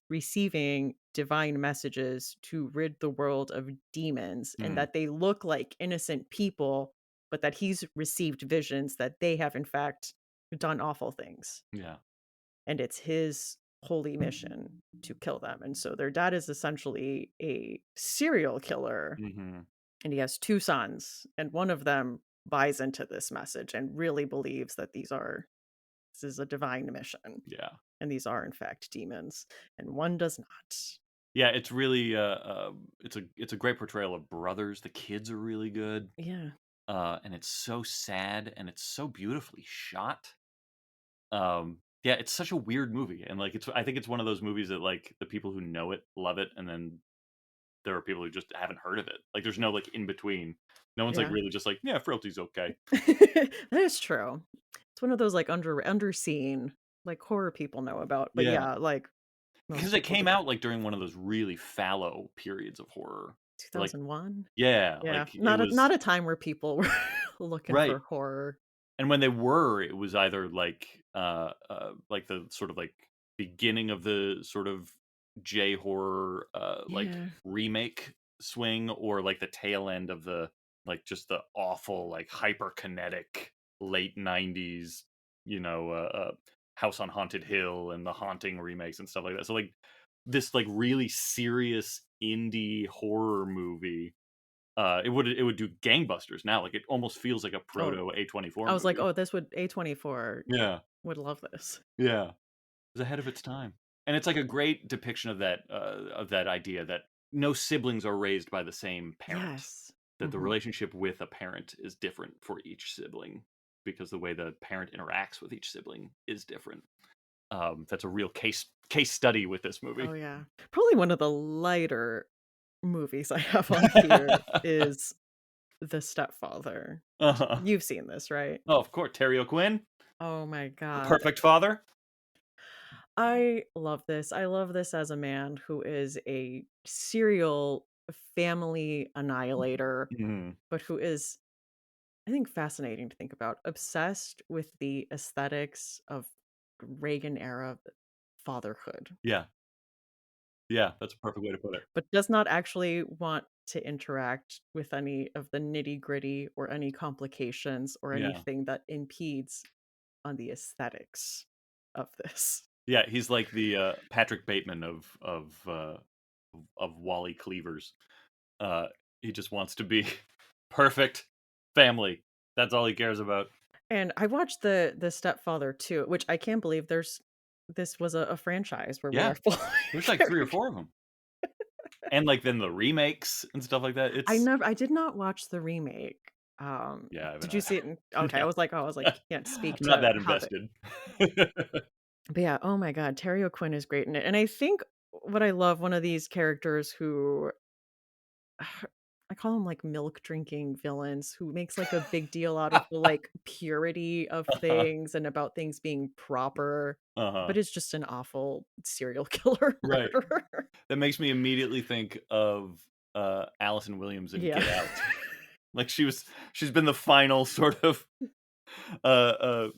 receiving divine messages to rid the world of demons, and Mm, that they look like innocent people, but that he's received visions that they have, in fact, done awful things. yeah. And it's his holy mission to kill them. And so their dad is essentially a serial killer, Mhm. and he has two sons, and one of them buys into this message and really believes that this is a divine mission, Yeah. and these are in fact demons, and one does not. Yeah, it's really, it's a great portrayal of brothers. The kids are really good, Yeah. and it's so sad, and it's so beautifully shot. Yeah, it's such a weird movie, and, like, I think it's one of those movies that, like, the people who know it love it, and then there are people who just haven't heard of it. Like, there's no, like, in between. No one's, like, Yeah. really just like, "Yeah, Frailty's okay." That is true. It's one of those, like, underseen, like, horror people know about, but Yeah. yeah, like, most Because it people came don't. out, like, during one of those really fallow periods of horror. Like 2001? yeah, Yeah, like, it not was a time where people were looking right. for horror. And when they were, it was either like the sort of like beginning of the sort of J horror like Yeah. remake swing, or like the tail end of the like just the awful like hyperkinetic late 90s, you know, House on Haunted Hill and the Haunting remakes and stuff like that. So like this like really serious indie horror movie, it would do gangbusters now. Like, it almost feels like a Oh, proto A24 I was like, movie. "Oh, this would A24 Yeah, would love this." yeah. It was ahead of its time. And it's like a great depiction of that idea that no siblings are raised by the same parent. Yes. That the Mhm. relationship with a parent is different for each sibling because the way the parent interacts with each sibling is different. That's a real case study with this Oh, movie. yeah. Probably one of the lighter movies I have on here is The Stepfather. Uh-huh. You've seen this, right? Oh, of course, Terry O'Quinn, Oh my the god. perfect father. I love this. I love this as a man who is a serial family annihilator, Mhm. but who is, I think, fascinating to think about. Obsessed with the aesthetics of Reagan era fatherhood, Yeah, yeah, that's a perfect way to put it. but does not actually want to interact with any of the nitty-gritty or any complications or Yeah. anything that impedes on the aesthetics of this. Yeah, he's like the, Patrick Bateman of Wally Cleavers. Uh, he just wants to be perfect family. That's all he cares about. And I watched the Stepfather too, which I can't believe this was a franchise where we Yeah, are following there's a like 3 or character. 4 of them, and, like, then the remakes and stuff like that. It's I did not watch the remake. yeah, I haven't Did you see it okay, no. I was like, can't speak I'm not to that how the invested. but yeah, oh my god, Terry O'Quinn is great in it, and I think what I love, one of these characters who I call him like milk drinking villains who makes like a big deal out of the like purity of things and about things being proper, Uh-huh, but it's just an awful serial killer right. murderer. That makes me immediately think of, Allison Williams in Yeah. Get Out. Like, she's been the final sort of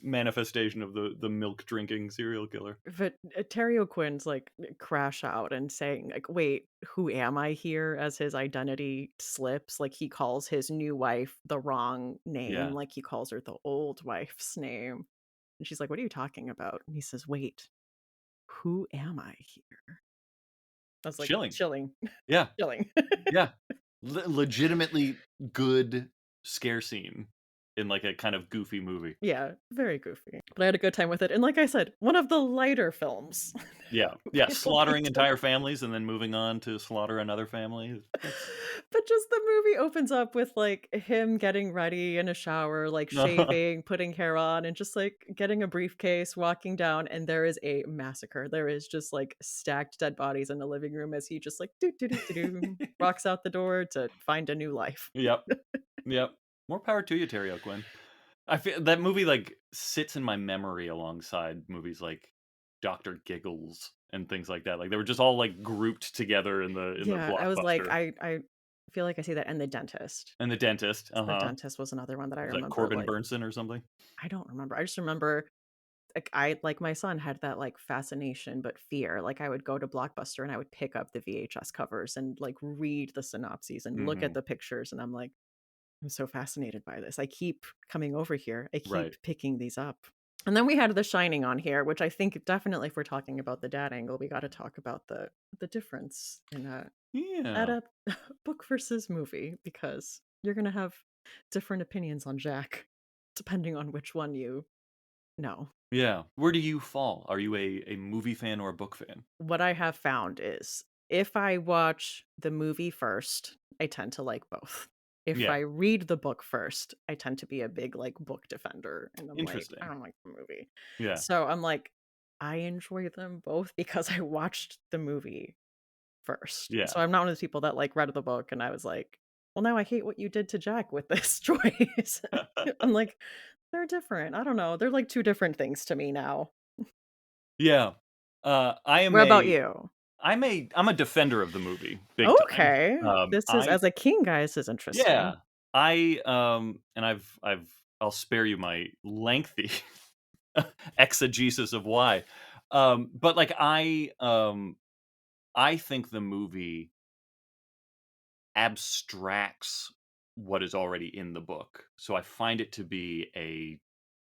manifestation of the milk drinking serial killer. But Terry O'Quinn's like crash out and saying like, "Wait, who am I here?" as his identity slips. Like he calls his new wife the wrong name, Yeah, like he calls her the old wife's name. And she's like, "What are you talking about?" And he says, "Wait, who am I here?" I was like, chilling. chilling, Yeah, chilling. yeah. Legitimately good scare scene in, like, a kind of goofy movie. Yeah, very goofy. But I had a good time with it. And like I said, one of the lighter films Yeah, yeah, people need slaughtering to entire families and then moving on to slaughter another family. That's but just the movie opens up with, like, him getting ready in a shower, like, shaving, putting hair on, and just, like, getting a briefcase, walking down, and there is a massacre. There is just, like, stacked dead bodies in the living room as he just, like, "Doo doo doo doo doo," walks out the door to find a new life. Yep, yep. More power to you, Terry O'Quinn. I feel that movie, like, sits in my memory alongside movies like Doctor Giggles and things like that. Like, they were just all, like, grouped together in the Yeah, I was like, blockbuster. I feel like I see that and The Dentist. And The Dentist, 'Cause The uh-huh. Dentist was another one that I Was that remember, Corbin like Burnson or something? I don't remember. I just remember, like, I like, my son had that, like, fascination, but fear. Like, I would go to Blockbuster and I would pick up the VHS covers and, like, read the synopses and look at Mhm. the pictures, and I'm like, "I'm so fascinated by this. I keep coming over here. I keep Right. picking these up." And then we had The Shining on here, which I think definitely if we're talking about the dad angle, we gotta talk about the difference in, Yeah. adapt book versus movie, because you're gonna have different opinions on Jack depending on which one you know. Yeah. Where do you fall? Are you a movie fan or a book fan? What I have found is if I watch the movie first, I tend to like both. If Yeah. I read the book first, I tend to be a big like book defender and I'm like, I Interesting. don't like the movie. Yeah. So I'm like, I enjoy them both because I watched the movie first. Yeah. So I'm not one of those people that, like, read the book and I was like, "Well, now I hate what you did to Jack with this choice." I'm like, "They're different." I don't know. They're like 2 different things to me now. Yeah. I am What about a you? I'm a defender of the movie, big time. Okay. This is I as a king, guys, is interesting. Yeah. And I'll spare you my lengthy exegesis of why. But, like, I think the movie abstracts what is already in the book. So I find it to be a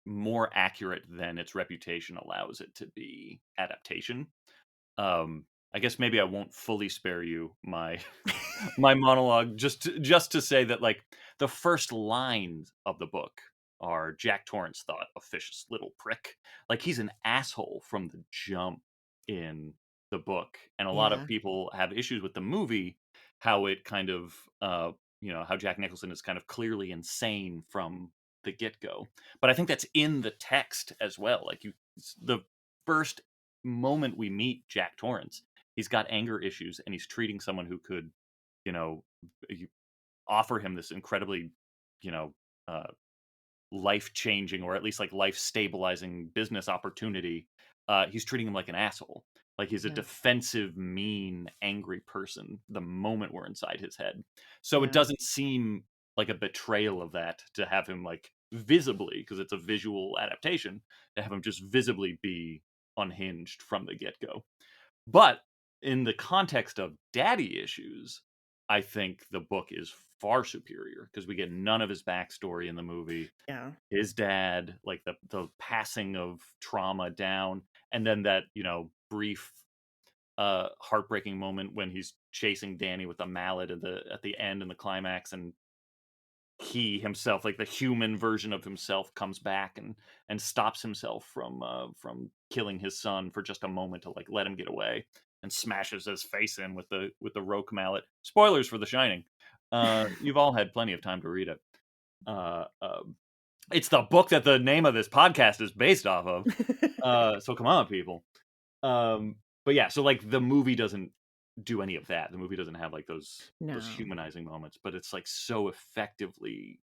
more accurate than its reputation allows it to be adaptation. Um, I guess maybe I won't fully spare you my my monologue just to say that, like, the first lines of the book are Jack Torrance thought officious little prick. Like, he's an asshole from the jump in the book, and a lot of Yeah. people have issues with the movie, how it kind of, how Jack Nicholson is kind of clearly insane from the get-go. But I think that's in the text as well. Like, the first moment we meet Jack Torrance, he's got anger issues and he's treating someone who could, you know, you offer him this incredibly, you know, uh, life changing or at least like life stabilizing business opportunity. He's treating him like an asshole. Like he's a Yeah. defensive, mean, angry person the moment we're inside his head. So it Yeah. doesn't seem like a betrayal of that to have him like visibly, because it's a visual adaptation, to have him just visibly be unhinged from the get go. But in the context of daddy issues, I think the book is far superior because we get none of his backstory in the movie. Yeah. His dad, like the passing of trauma down, and then that, brief heartbreaking moment when he's chasing Danny with a mallet at the end in the climax, and he himself, like the human version of himself, comes back and stops himself from killing his son for just a moment to like let him get away, and smashes his face in with the roque mallet. Spoilers for The Shining. You've all had plenty of time to read it. Uh, um, it's the book that the name of this podcast is based off of. So come on, people. But yeah, so like the movie doesn't do any of that. The movie doesn't have like those No. humanizing moments, but it's like so effectively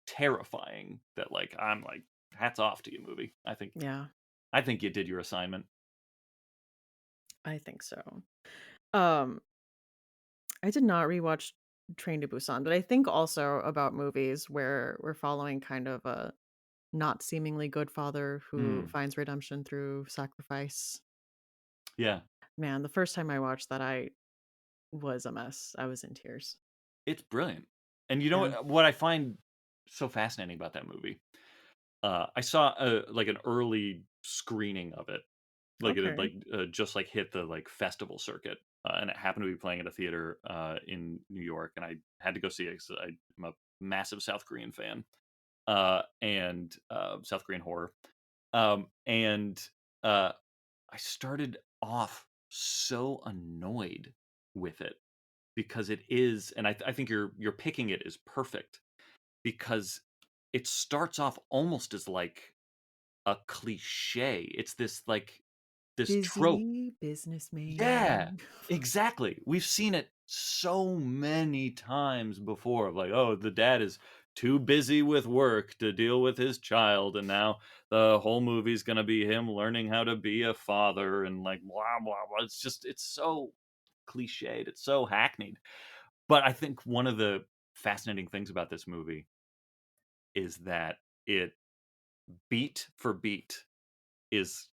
terrifying that like I'm like hats off to you, movie. Yeah, I think you did your assignment. I think so. Um, I did not rewatch Train to Busan, but I think also about movies where we're following kind of a not seemingly good father who Mm, finds redemption through sacrifice. yeah, Man, the first time I watched that, I was a mess. I was in tears. it's brilliant. And you know Yeah. what I find so fascinating about that movie? I saw like an early screening of it. Like it had Okay. like just like hit the like festival circuit, and it happened to be playing at a theater in New York, and I had to go see it because I'm a massive South Korean fan, and South Korean horror. And I started off so annoyed with it because it is, and I think you're picking it is perfect because it starts off almost as like a cliche. It's this like this trope. Busy Yeah, businessman. exactly. We've seen it so many times before of like, oh, the dad is too busy with work to deal with his child, and now the whole movie's gonna be him learning how to be a father and like blah blah blah. It's so cliched, it's so hackneyed. But I think one of the fascinating things about this movie is that it beat for beat is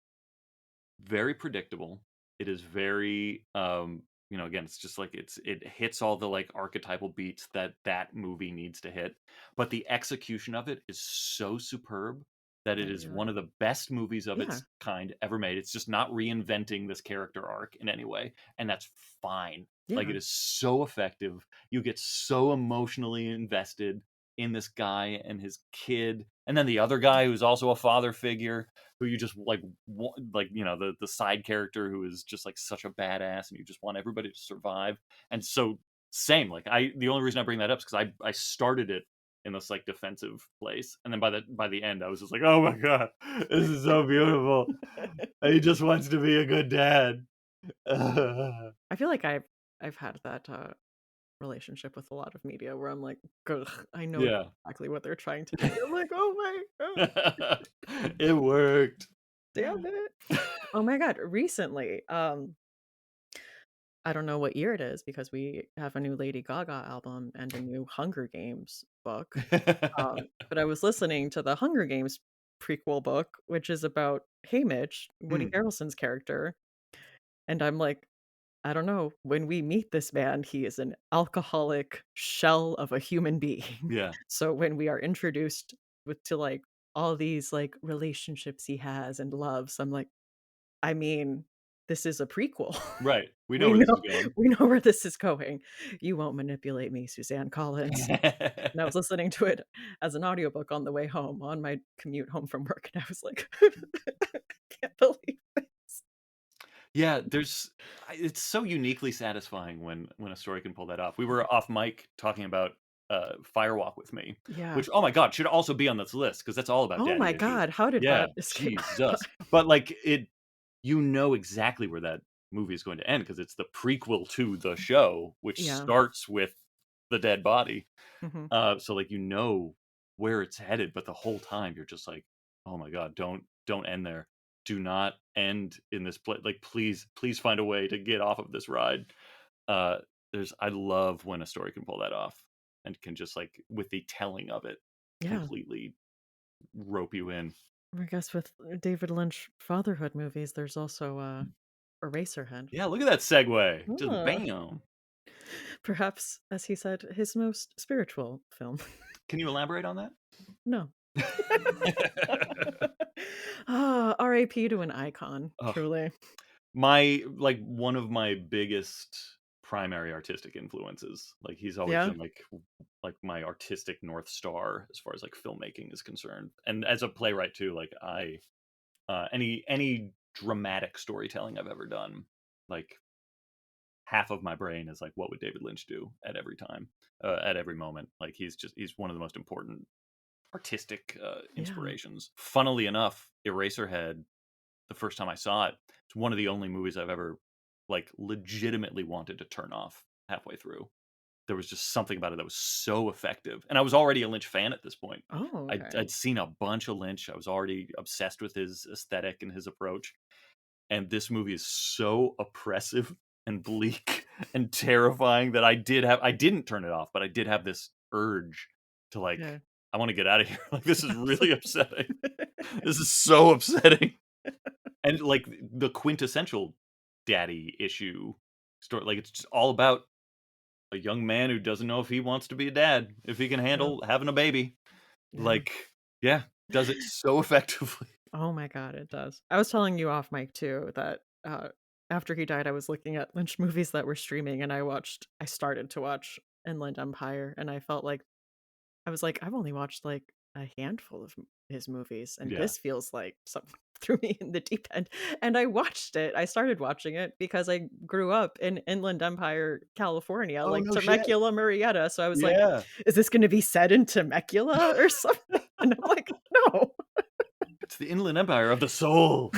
very predictable. It is very, again, it's just like it hits all the like archetypal beats that movie needs to hit, but the execution of it is so superb that it It is really one of the best movies of Yeah. its kind ever made. It's just not reinventing this character arc in any way, and that's fine. Like Yeah. it is so effective. You get so emotionally invested in this guy and his kid, and then the other guy who's also a father figure who you just like like the side character who is just like such a badass and you just want everybody to survive. And so same, like I the only reason I bring that up is because I started it in this like defensive place, and then by the end I was just like, oh my god, this is so beautiful. He just wants to be a good dad. I feel like I've had that relationship with a lot of media where I'm like, ugh, I know Yeah. exactly what they're trying to do. I'm like, oh my god, It worked. damn it. Oh my god, recently, I don't know what year it is because we have a new Lady Gaga album and a new Hunger Games book. But I was listening to the Hunger Games prequel book, which is about Haymitch, Woody Mm, Harrelson's character, and I'm like, I don't know, when we meet this man, he is an alcoholic shell of a human being. yeah, So when we are introduced to like all these like relationships he has and loves, I'm like, I mean, this is a prequel. right. We know We where this know is going. we know where this is going. You won't manipulate me, Suzanne Collins. And I was listening to it as an audiobook on the way home, on my commute home from work, and I was like, "I can't believe this." Yeah, it's so uniquely satisfying when a story can pull that off. We were off mic talking about, Firewalk with Me, Yeah. which, oh my god, should also be on this list because that's all about Oh my daddy issues. god, how did Yeah, that escape my Jesus. But, like, you know exactly where that movie is going to end because it's the prequel to the show, which Yeah. starts with the dead body. Mhm. So, like, you know where it's headed, but the whole time you're just like, "Oh my god, don't end there. Do not end in this place. Like, please find a way to get off of this ride." Uh, I love when a story can pull that off and can just, like, with the telling of it, Yeah. completely rope you in. I guess with David Lynch fatherhood movies, there's also, Eraserhead. Yeah, look at that segue. Just Ah, bam. perhaps, as he said, his most spiritual film. Can you elaborate on that? No. Ah, RIP to an icon, Ugh. truly. One of my biggest primary artistic influences. Like, he's always Yeah. been, like, my artistic North Star as far as, like, filmmaking is concerned. And as a playwright too, like, any dramatic storytelling I've ever done, like, half of my brain is like, what would David Lynch do at every time, at every moment? Like, he's one of the most important artistic, Yeah. inspirations. Funnily enough, Eraserhead, the first time I saw it, it's one of the only movies I've ever, like, legitimately wanted to turn off halfway through. There was just something about it that was so effective, and I was already a Lynch fan at this point. Oh, I'd okay. seen a bunch of Lynch. I was already obsessed with his aesthetic and his approach, and this movie is so oppressive and bleak and terrifying that I didn't turn it off, but I did have this urge to, like, Yeah. I wanna get out of here. Like, this is really Absolutely. upsetting. This is so upsetting. And, like, the quintessential daddy issue story, like, it's just all about a young man who doesn't know if he wants to be a dad, if he can Yeah. handle having a baby. Yeah. Like, yeah, does it so effectively. Oh my god, it does. I was telling you off mic too that, after he died, I was looking at Lynch movies that were streaming, and I started to watch Inland Empire, and I felt like I was like, "I've only watched, like, a handful of his movies, and Yeah. this feels like something threw me in the deep end." And I watched it. I started watching it because I grew up in Inland Empire, California, Oh, like no shit. Temecula, Murrieta, so I was like, Yeah. "Is this gonna be set in Temecula or something?" And I'm like, "No." It's the Inland Empire of the soul.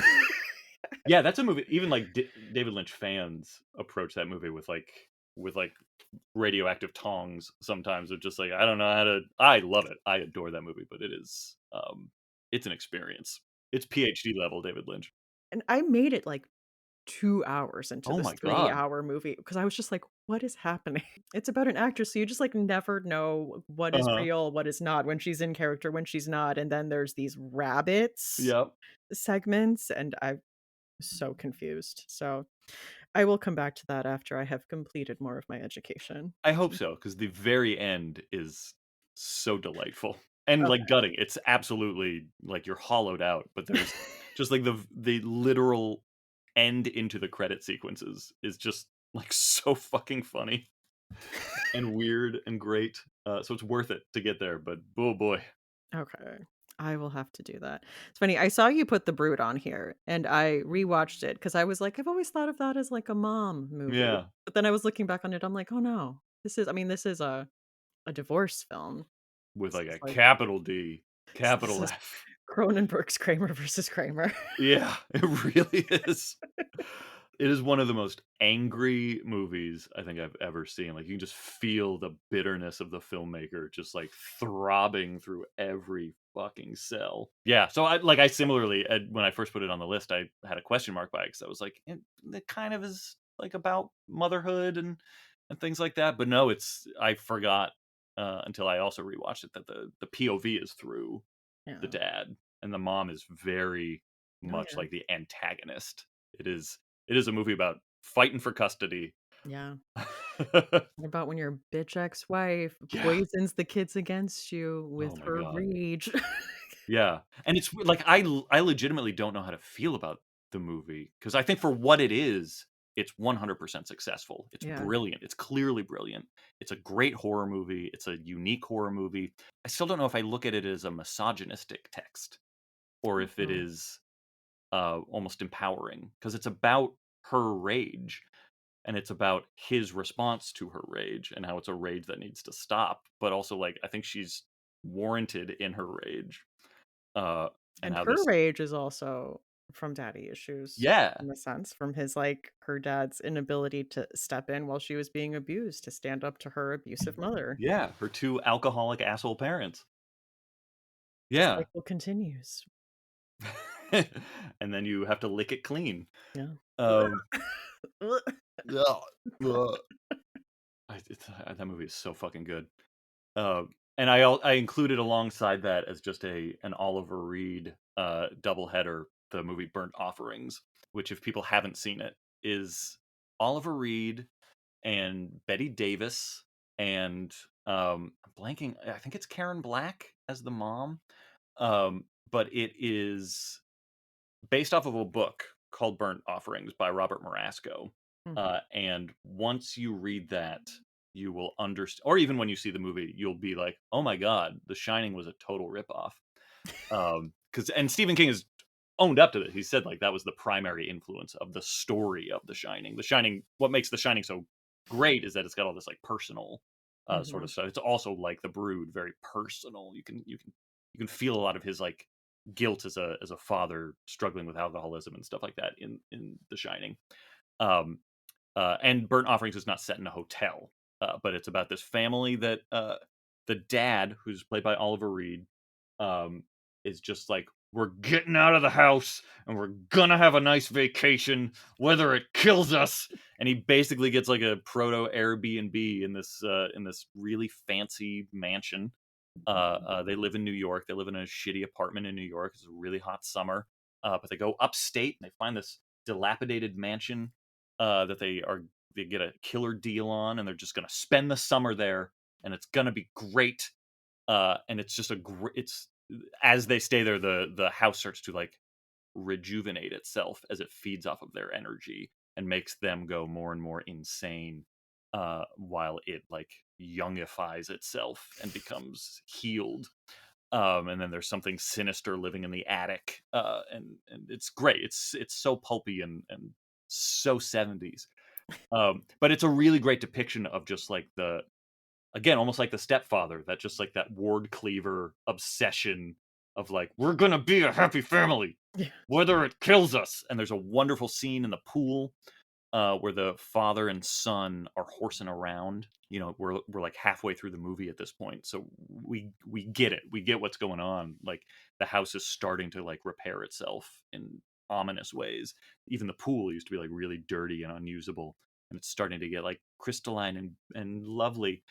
Yeah, that's a movie even, like, David Lynch fans approach that movie with radioactive tongs sometimes of just, like, I don't know how to I love it. I adore that movie, but it's an experience. It's PhD level David Lynch. And I made it, like, 2 hours into Oh this my god. three-hour movie because I was just like, "What is happening?" It's about an actress, so you just, like, never know what is Uh-huh. real, what is not, when she's in character, when she's not, and then there's these rabbits Yep. segments, and I'm so confused. So, I will come back to that after I have completed more of my education. I hope so, because the very end is so delightful and, like, Okay. gutting. It's absolutely like, you're hollowed out, but there's just, like, the literal end into the credit sequences is just, like, so fucking funny and weird and great, so it's worth it to get there, but, oh boy. Okay. I will have to do that. It's funny, I saw you put The Brood on here, and I rewatched it because I was like, "I've always thought of that as, like, a mom movie." Yeah, But then I was looking back on it, I'm like, "Oh, no. This is a divorce film. with, This like, is a like capital D, this capital is F. Cronenberg's Kramer versus Kramer." Yeah, it really is. It is one of the most angry movies I think I've ever seen. Like, you can just feel the bitterness of the filmmaker just, like, throbbing through every fucking cell. Yeah, so I similarly, when I first put it on the list, I had a question mark by it 'cause I was like, it kind of is, like, about motherhood and things like that," but no, I forgot, until I also rewatched it that the POV is through the Yeah. dad, and the mom is very Oh, much yeah. like the antagonist. It is a movie about fighting for custody. Yeah. What about when your bitch ex-wife Yeah. poisons the kids against you Oh with my her god. rage? Yeah, and it's like, I legitimately don't know how to feel about the movie because I think for what it is, it's 100% successful. It's Yeah. brilliant. It's clearly brilliant. It's a great horror movie. It's a unique horror movie. I still don't know if I look at it as a misogynistic text or if it Oh. is, almost empowering because it's about her rage, and it's about his response to her rage and how it's a rage that needs to stop, but also, like, I think she's warranted in her rage, uh, and And how her this. rage is also from daddy issues Yeah, in a sense, from his, like her dad's inability to step in while she was being abused, to stand up to her abusive mother. yeah, her 2 alcoholic asshole parents. The Yeah. cycle continues. And then you have to lick it clean. Yeah. Um, ugh, ugh. That movie is so fucking good. And I included alongside that as just an Oliver Reed, doubleheader, the movie Burnt Offerings, which if people haven't seen it, is Oliver Reed and Betty Davis and, I'm blanking, I think it's Karen Black as the mom, but it is based off of a book called Burnt Offerings by Robert Marasco. Mm, And once you read that, you will understand, or even when you see the movie, you'll be like, "Oh my god, The Shining was a total ripoff." Because and Stephen King has owned up to it. He said like that was the primary influence of the story of The Shining. The Shining, what makes The Shining so great is that it's got all this like personal sort mhm, of stuff. It's also like The Brood, very personal. You can feel a lot of his like guilt as a father struggling with alcoholism and stuff like that in The Shining. Um, and Burnt Offerings is not set in a hotel, but it's about this family that the dad, who's played by Oliver Reed, um, is just like, we're getting out of the house and we're gonna have a nice vacation, whether it kills us. And he basically gets like a proto Airbnb in this really fancy mansion. They live in New York. They live in a shitty apartment in New York. It's a really hot summer, but they go upstate and they find this dilapidated mansion that they get a killer deal on, and they're just gonna spend the summer there, and it's gonna be great. And it's just a great. It's as they stay there, the house starts to like rejuvenate itself as it feeds off of their energy and makes them go more and more insane, while it like youngifies itself and becomes healed. And then there's something sinister living in the attic, and it's great. It's so pulpy and so 70s. But it's a really great depiction of just like the again, almost like the stepfather, that just like that Ward Cleaver obsession of like, we're gonna be a happy family, yeah, whether it kills us. And there's a wonderful scene in the pool where the father and son are horsing around. You know, we're like halfway through the movie at this point, so we get it. We get what's going on. Like the house is starting to like repair itself in ominous ways. Even the pool used to be like really dirty and unusable, and it's starting to get like crystalline and lovely.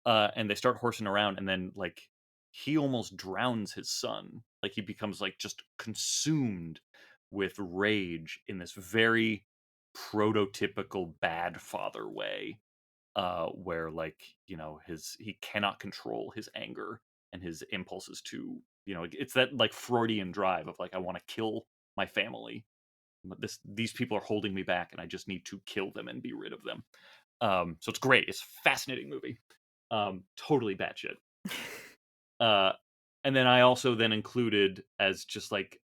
And they start horsing around, and then like he almost drowns his son. Like he becomes like just consumed with rage in this very prototypical bad father way, where like he cannot control his anger and his impulses to it's that like Freudian drive of like, I want to kill my family. These people are holding me back and I just need to kill them and be rid of them. So it's great. It's a fascinating movie. Totally batshit. uh and then I also then included as just like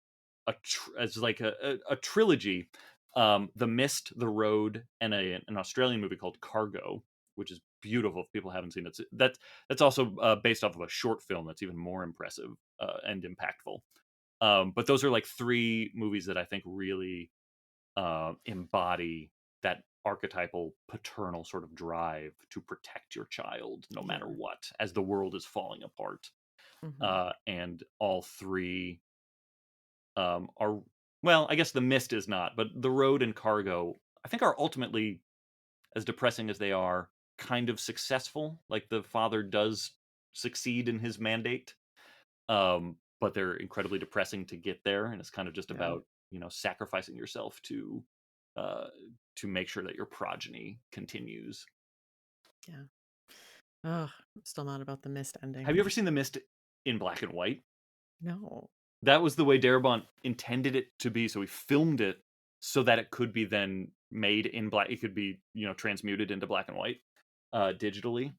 as like a trilogy, The Mist, The Road, and an Australian movie called Cargo, which is beautiful. If people haven't seen it, that's also based off of a short film that's even more impressive and impactful. But those are like three movies that I think really embody that archetypal paternal sort of drive to protect your child no matter Yeah. what, as the world is falling apart. Mhm. And all three are, well, I guess The Mist is not, but The Road and Cargo, I think, are ultimately, as depressing as they are, kind of successful. Like the father does succeed in his mandate, but they're incredibly depressing to get there, and it's kind of just Yeah. about, sacrificing yourself uh, to make sure that your progeny continues. Yeah. Ugh, I'm still not about the mist Have ending. you ever seen The Mist in black and white? No. That was the way Darabont intended it to be, so he filmed it so that it could be then made in black. It could be, transmuted into black and white, digitally.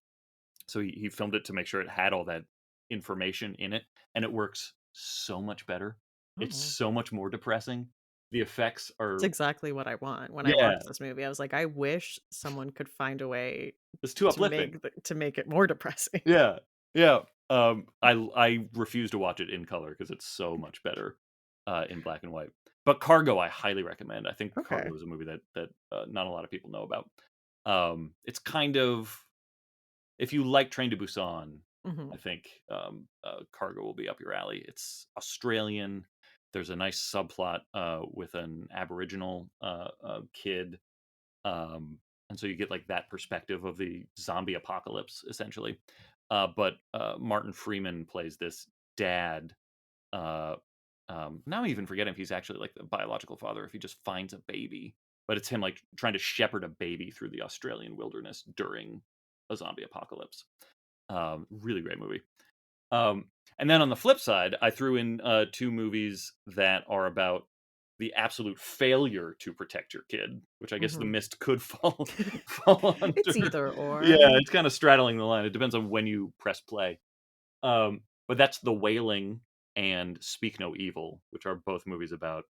So he filmed it to make sure it had all that information in it, and it works so much better. It's Oh. so much more depressing. The effects It's are, exactly what I want when I yeah, watched this movie. I was like, "I wish someone could find a way it's too to uplifting. make it more depressing." Yeah, yeah. I refuse to watch it in color because it's so much better in black and white. But Cargo, I highly recommend. I think Okay. Cargo is a movie that not a lot of people know about. It's kind of, if you like Train to Busan, I Mhm. think Cargo will be up your alley. It's Australian. There's a nice subplot with an Aboriginal kid, and so you get like that perspective of the zombie apocalypse, essentially. But Martin Freeman plays this dad. Uh, now I even forget if he's actually like the biological father, if he just finds a baby. But it's him like trying to shepherd a baby through the Australian wilderness during a zombie apocalypse. Really great movie. Um, and then on the flip side, I threw in two movies that are about the absolute failure to protect your kid, which I guess The Mhm. Mist could fall It's under. either Yeah, or. it's kind of straddling the line. It depends on when you press play. But that's The Wailing and Speak No Evil, which are both movies about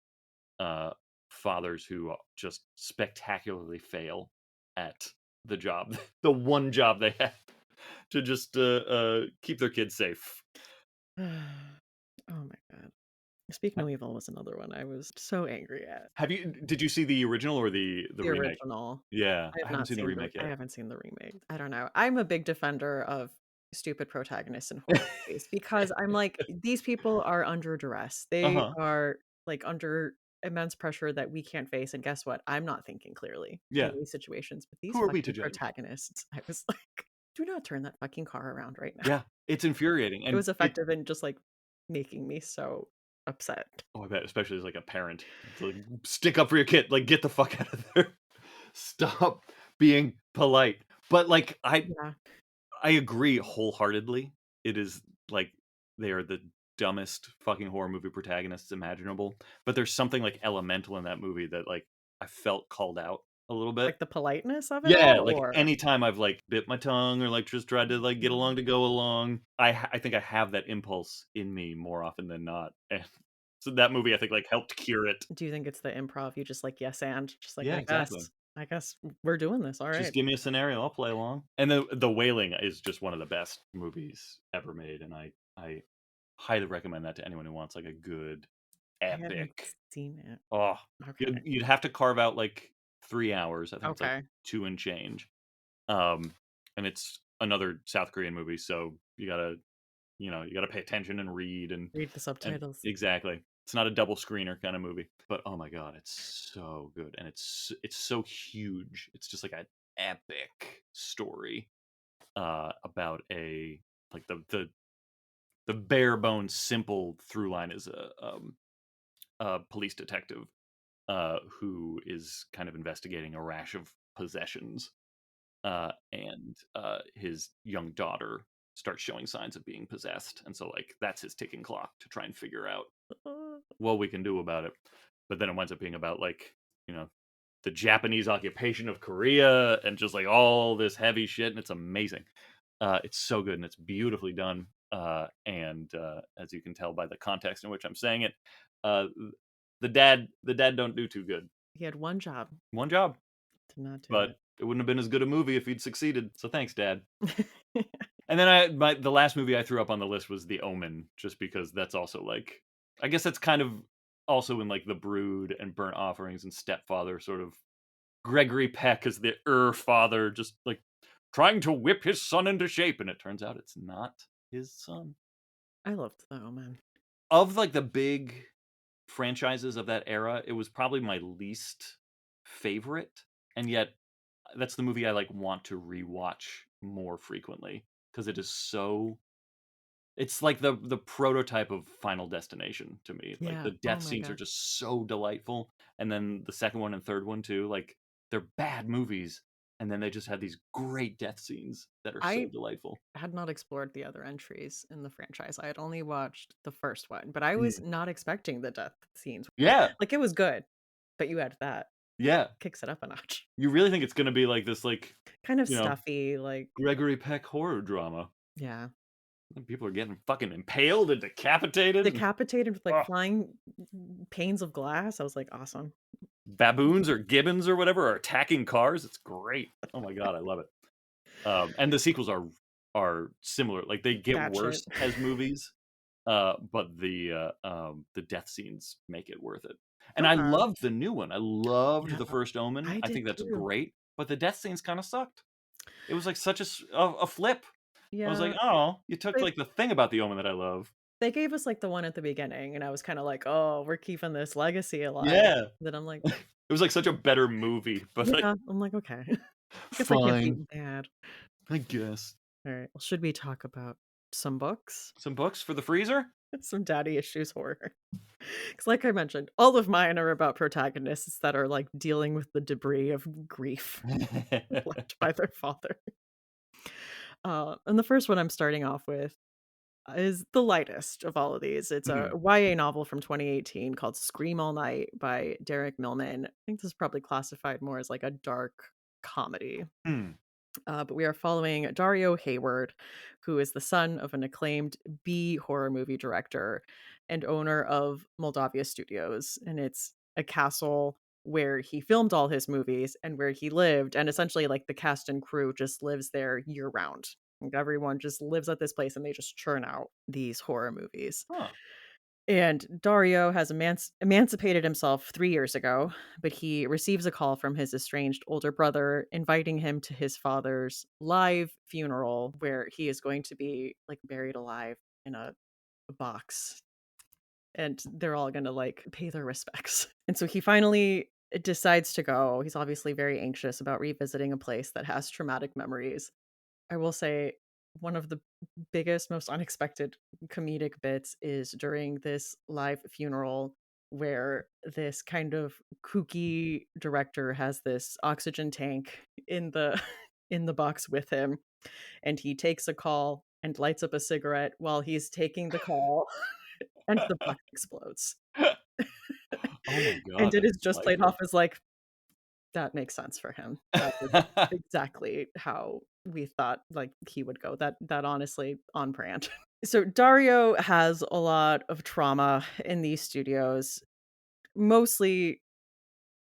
uh, fathers who just spectacularly fail at the job, the one job they have to just keep their kids safe. Oh my god. Speak No Evil was another one I was so angry at. Did you see the original or the The remake? original. Yeah, I haven't seen the remake I yet. haven't seen the remake. I don't know. I'm a big defender of stupid protagonists in horror movies because I'm like, these people are under duress. They Uh-huh. are, like, under immense pressure that we can't face, and guess what? I'm not thinking clearly in Yeah. these situations, but these Who are we to fucking judge? protagonists, I was like, "Do not turn that fucking car around right now." Yeah, it's infuriating, It and was effective in just, like, making me so upset. I bet, especially as like a parent, to like stick up for your kid, like get the fuck out of there. Stop being polite. But like Yeah. I agree wholeheartedly. It is like they are the dumbest fucking horror movie protagonists imaginable. But there's something like elemental in that movie that like I felt called out a little bit. Like, the politeness of it Yeah, all, like or anytime I've like bit my tongue or like just tried to like get along to go along, I think I have that impulse in me more often than not. And so that movie I think like helped cure it. do you think it's the improv? You just like, "Yes, and," just like, Yeah, exactly. I guess we're doing this, Just alright." give me a scenario, I'll play along. And the Wailing is just one of the best movies ever made, and I highly recommend that to anyone who wants like a good I haven't epic. seen it. Oh, Okay. you'd have to carve out like 3 hours. I think it's like Okay. 2 and change. Um, and it's another South Korean movie, so you gotta pay attention and read Read the and subtitles. exactly. It's not a double screener kind of movie, but oh my god, it's so good and it's so huge. It's just like an epic story about a like the bare bones simple through line is a police detective who is kind of investigating a rash of possessions, and his young daughter starts showing signs of being possessed, and so like that's his ticking clock to try and figure out what we can do about it. But then it winds up being about like you know the Japanese occupation of Korea and just like all this heavy shit, and it's amazing. It's so good and it's beautifully done. And as you can tell by the context in which I'm saying it, uh, the dad don't do too good. He had one job One job, to not do but it. it wouldn't have been as good a movie if he'd succeeded. So thanks, Dad. And then the last movie I threw up on the list was The Omen, just because that's also like I guess that's kind of also in, like, The Brood and Burnt Offerings and Stepfather, sort of Gregory Peck as the father, just, like, trying to whip his son into shape, and it turns out it's not his son. I loved The Omen. Of, like, the big franchises of that era, it was probably my least favorite, and yet that's the movie I, like, want to rewatch more frequently because it is so it's like the prototype of Final Destination to me. Like, Yeah. the Oh death my scenes are god. just so delightful, and then the 2nd one and 3rd one too, like, they're bad movies, and then they just have these great death scenes that are so I delightful. had not explored the other entries in the franchise. I had only watched the first one, but I was Mm. not expecting the death scenes. Yeah, Like, it was good, but you add that, yeah. kicks it up a notch. You really think it's gonna be like this, like, Kind of you know, stuffy, like Gregory Peck horror drama. yeah. And people are getting fucking impaled and decapitated, and Decapitated with, like, oh, flying panes of glass. I was like, "Awesome." baboons or gibbons or whatever are attacking cars. It's great. Oh my god, I love it. And the sequels are similar. Like, they get That shit. worse as movies, but the death scenes make it worth it. And I Okay. loved the new one. I loved Yeah, the first Omen. I I did think that's too. great, but the death scenes kinda sucked. It was like such a flip. I was like, Yeah, "Oh, you took, they like, the thing about the Omen that I love." they gave us, like, the one at the beginning, and I was kinda like, "Oh, we're keeping this legacy alive." Yeah. Then I'm like, It was like such a better movie, but, like, "Yeah." I'm like, "Okay. I guess I can't fine, beat bad." I guess. Alright, well, should we talk about some books? Some books for the freezer? Some daddy issues horror. Because, like I mentioned, all of mine are about protagonists that are, like, dealing with the debris of grief left by their father. And the first one I'm starting off with is the lightest of all of these. It's a Mhm. YA novel from 2018 called Scream All Night by Derek Milman. I think this is probably classified more as like a dark comedy. Hmm. But we are following Dario Hayward, who is the son of an acclaimed B horror movie director and owner of Moldavia Studios. And it's a castle where he filmed all his movies and where he lived. And essentially, like the cast and crew just lives there year round. Like, everyone just lives at this place and they just churn out these horror movies. Huh. And Dario has emancipated himself 3 years ago, but he receives a call from his estranged older brother inviting him to his father's live funeral where he is going to be, like, buried alive in a box, and they're all gonna, like, pay their respects. And so he finally decides to go. He's obviously very anxious about revisiting a place that has traumatic memories. I will say one of the biggest, most unexpected comedic bits is during this live funeral where this kind of kooky director has this oxygen tank in the in the box with him, and he takes a call and lights up a cigarette while he's taking the call, and the box explodes. Oh my And god, it that's is just played off delightful. as like, that makes sense for him. That was exactly how we thought, like, he would go. That honestly on brand. So Dario has a lot of trauma in these studios, mostly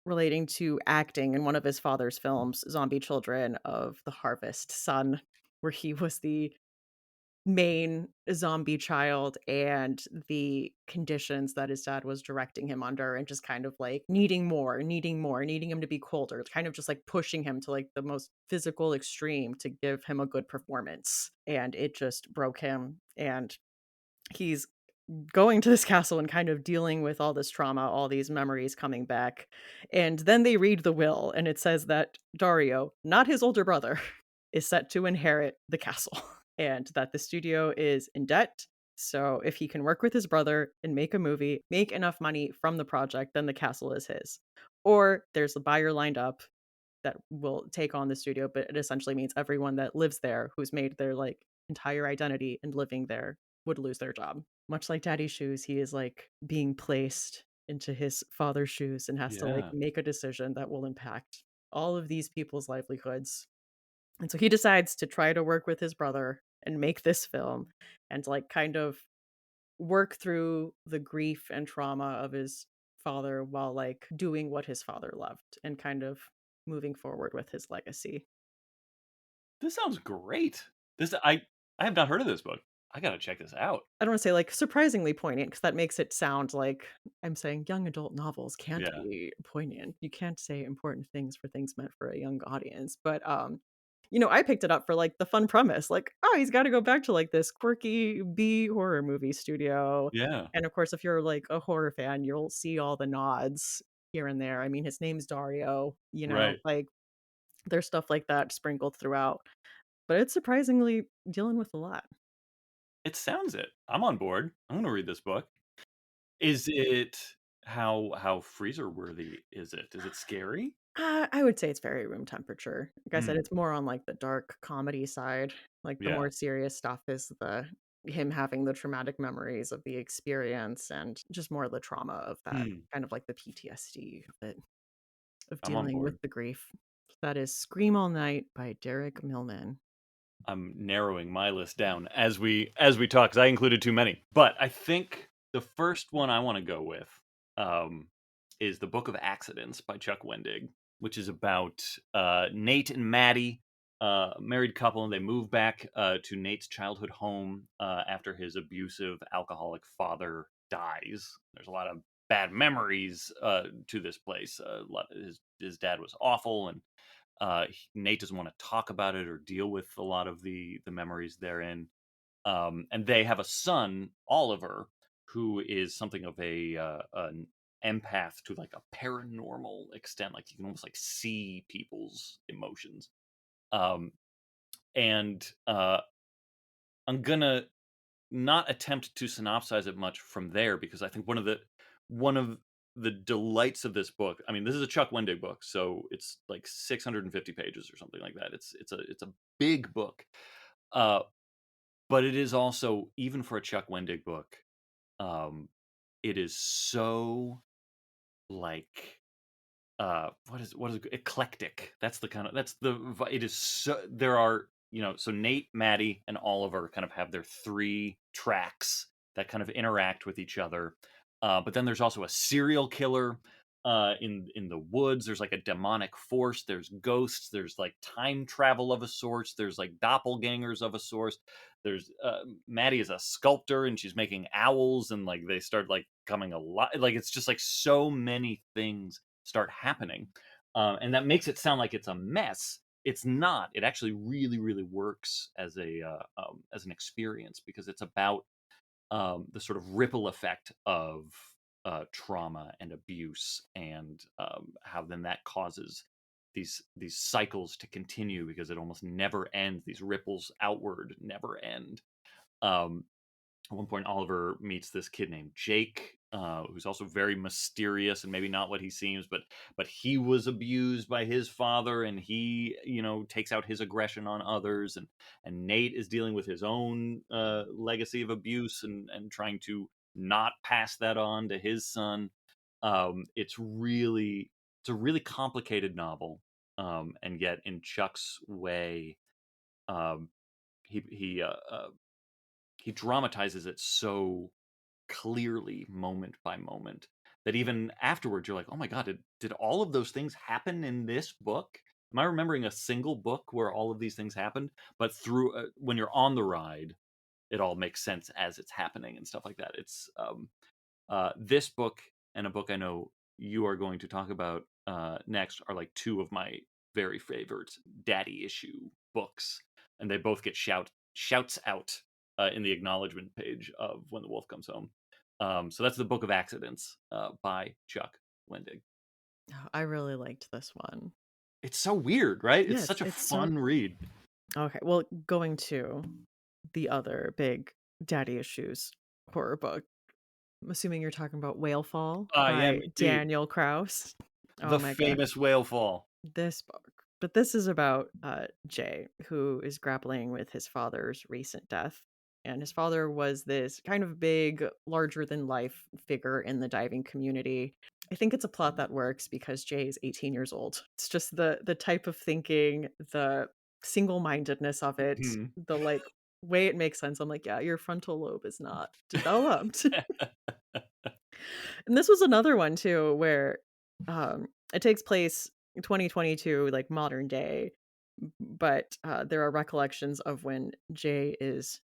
relating to acting in one of his father's films, Zombie Children of the Harvest Son, where he was the main zombie child and the conditions that his dad was directing him under and just kind of like needing more, needing more, needing him to be colder, kind of just like pushing him to like the most physical extreme to give him a good performance. And it just broke him. And he's going to this castle and kind of dealing with all this trauma, all these memories coming back. And then they read the will, and it says that Dario, not his older brother, is set to inherit the castle and that the studio is in debt. So if he can work with his brother and make a movie, make enough money from the project, then the castle is his. Or there's a buyer lined up that will take on the studio, but it essentially means everyone that lives there who's made their like entire identity and living there would lose their job. Much like Daddy's shoes, he is like being placed into his father's shoes and has to like Yeah. make a decision that will impact all of these people's livelihoods. And so he decides to try to work with his brother and make this film and like kind of work through the grief and trauma of his father while like doing what his father loved and kind of moving forward with his legacy. This sounds great. This I have not heard of this book. I gotta check this out. I don't wanna say, like, surprisingly poignant, because that makes it sound like I'm saying young adult novels can't Yeah. be poignant. You can't say important things for things meant for a young audience, but, I picked it up for, like, the fun premise, like, "Oh, he's gotta go back to, like, this quirky B horror movie studio," Yeah. and, of course, if you're, like, a horror fan, you'll see all the nods here and there. I mean, his name's Dario, Right. like, there's stuff like that sprinkled throughout, but it's surprisingly dealing with a lot. It sounds it. I'm on board. I'm gonna read this book. Is it how freezer worthy is it? Is it scary? I would say it's very room temperature. Like I said, Mm, it's more on, like, the dark comedy side. Like, the yeah. more serious stuff is the him having the traumatic memories of the experience and just more of the trauma of that, Hmm. kind of like the PTSD of it, of I'm on dealing with board. the grief. That is Scream All Night by Derek Milman. I'm narrowing my list down as we talk, 'cause I included too many. But I think the first one I wanna go with, um, is The Book of Accidents by Chuck Wendig, which is about, Nate and Maddie, a married couple, and they move back, to Nate's childhood home, after his abusive alcoholic father dies. There's a lot of bad memories, to this place. A lot his dad was awful, and Nate doesn't want to talk about it or deal with a lot of the memories therein. And they have a son, Oliver, who is something of an empath to like a paranormal extent. Like you can almost like see people's emotions. Um, and I'm gonna not attempt to synopsize it much from there because I think one of the delights of this book. I mean, this is a Chuck Wendig book, so it's like 650 pages or something like that. It's a big book, uh, but it is also even for a Chuck Wendig book. Um, it is so like what is eclectic. It is so there are, so Nate, Maddie, and Oliver kind of have their three tracks that kind of interact with each other. But then there's also a serial killer in the woods. There's like a demonic force. There's ghosts. There's like time travel of a sort. There's like doppelgangers of a sort. There's Maddie is a sculptor and she's making owls and like they start like coming alive. Like it's just like so many things start happening. And that makes it sound like it's a mess. It's not. It actually really, really works as an experience because it's about the sort of ripple effect of trauma and abuse, and how then that causes these cycles to continue because it almost never ends. These ripples outward never end. Um, at one point Oliver meets this kid named Jake, who's also very mysterious and maybe not what he seems, but he was abused by his father, and he takes out his aggression on others, and Nate is dealing with his own legacy of abuse and trying to not pass that on to his son. It's a really complicated novel, and yet in Chuck's way, um, he dramatizes it so clearly moment by moment that even afterwards you're like, oh my god, did all of those things happen in this book? Am I remembering a single book where all of these things happened? But through when you're on the ride, it all makes sense as it's happening and stuff like that. It's this book and a book I know you are going to talk about next are like two of my very favorite daddy issue books, and they both get shouts out in the acknowledgement page of When the Wolf Comes Home. So that's the Book of Accidents by Chuck Wendig. Oh, I really liked this one. It's so weird, right? It's Yes, such a it's so fun read. okay, well, going to the other big daddy issues horror book, I'm assuming you're talking about Whale Fall I am by indeed. Daniel Kraus. Oh The my god, famous whale fall. this book. But this is about, Jay, who is grappling with his father's recent death, and his father was this kind of big, larger than life figure in the diving community. I think it's a plot that works because Jay is 18 years old. It's just the type of thinking, the single-mindedness of it, Mhm. the, like, way it makes sense. I'm like, "Yeah, your frontal lobe is not developed." And this was another one too where, it takes place in 2022, like, modern day, but, there are recollections of when Jay is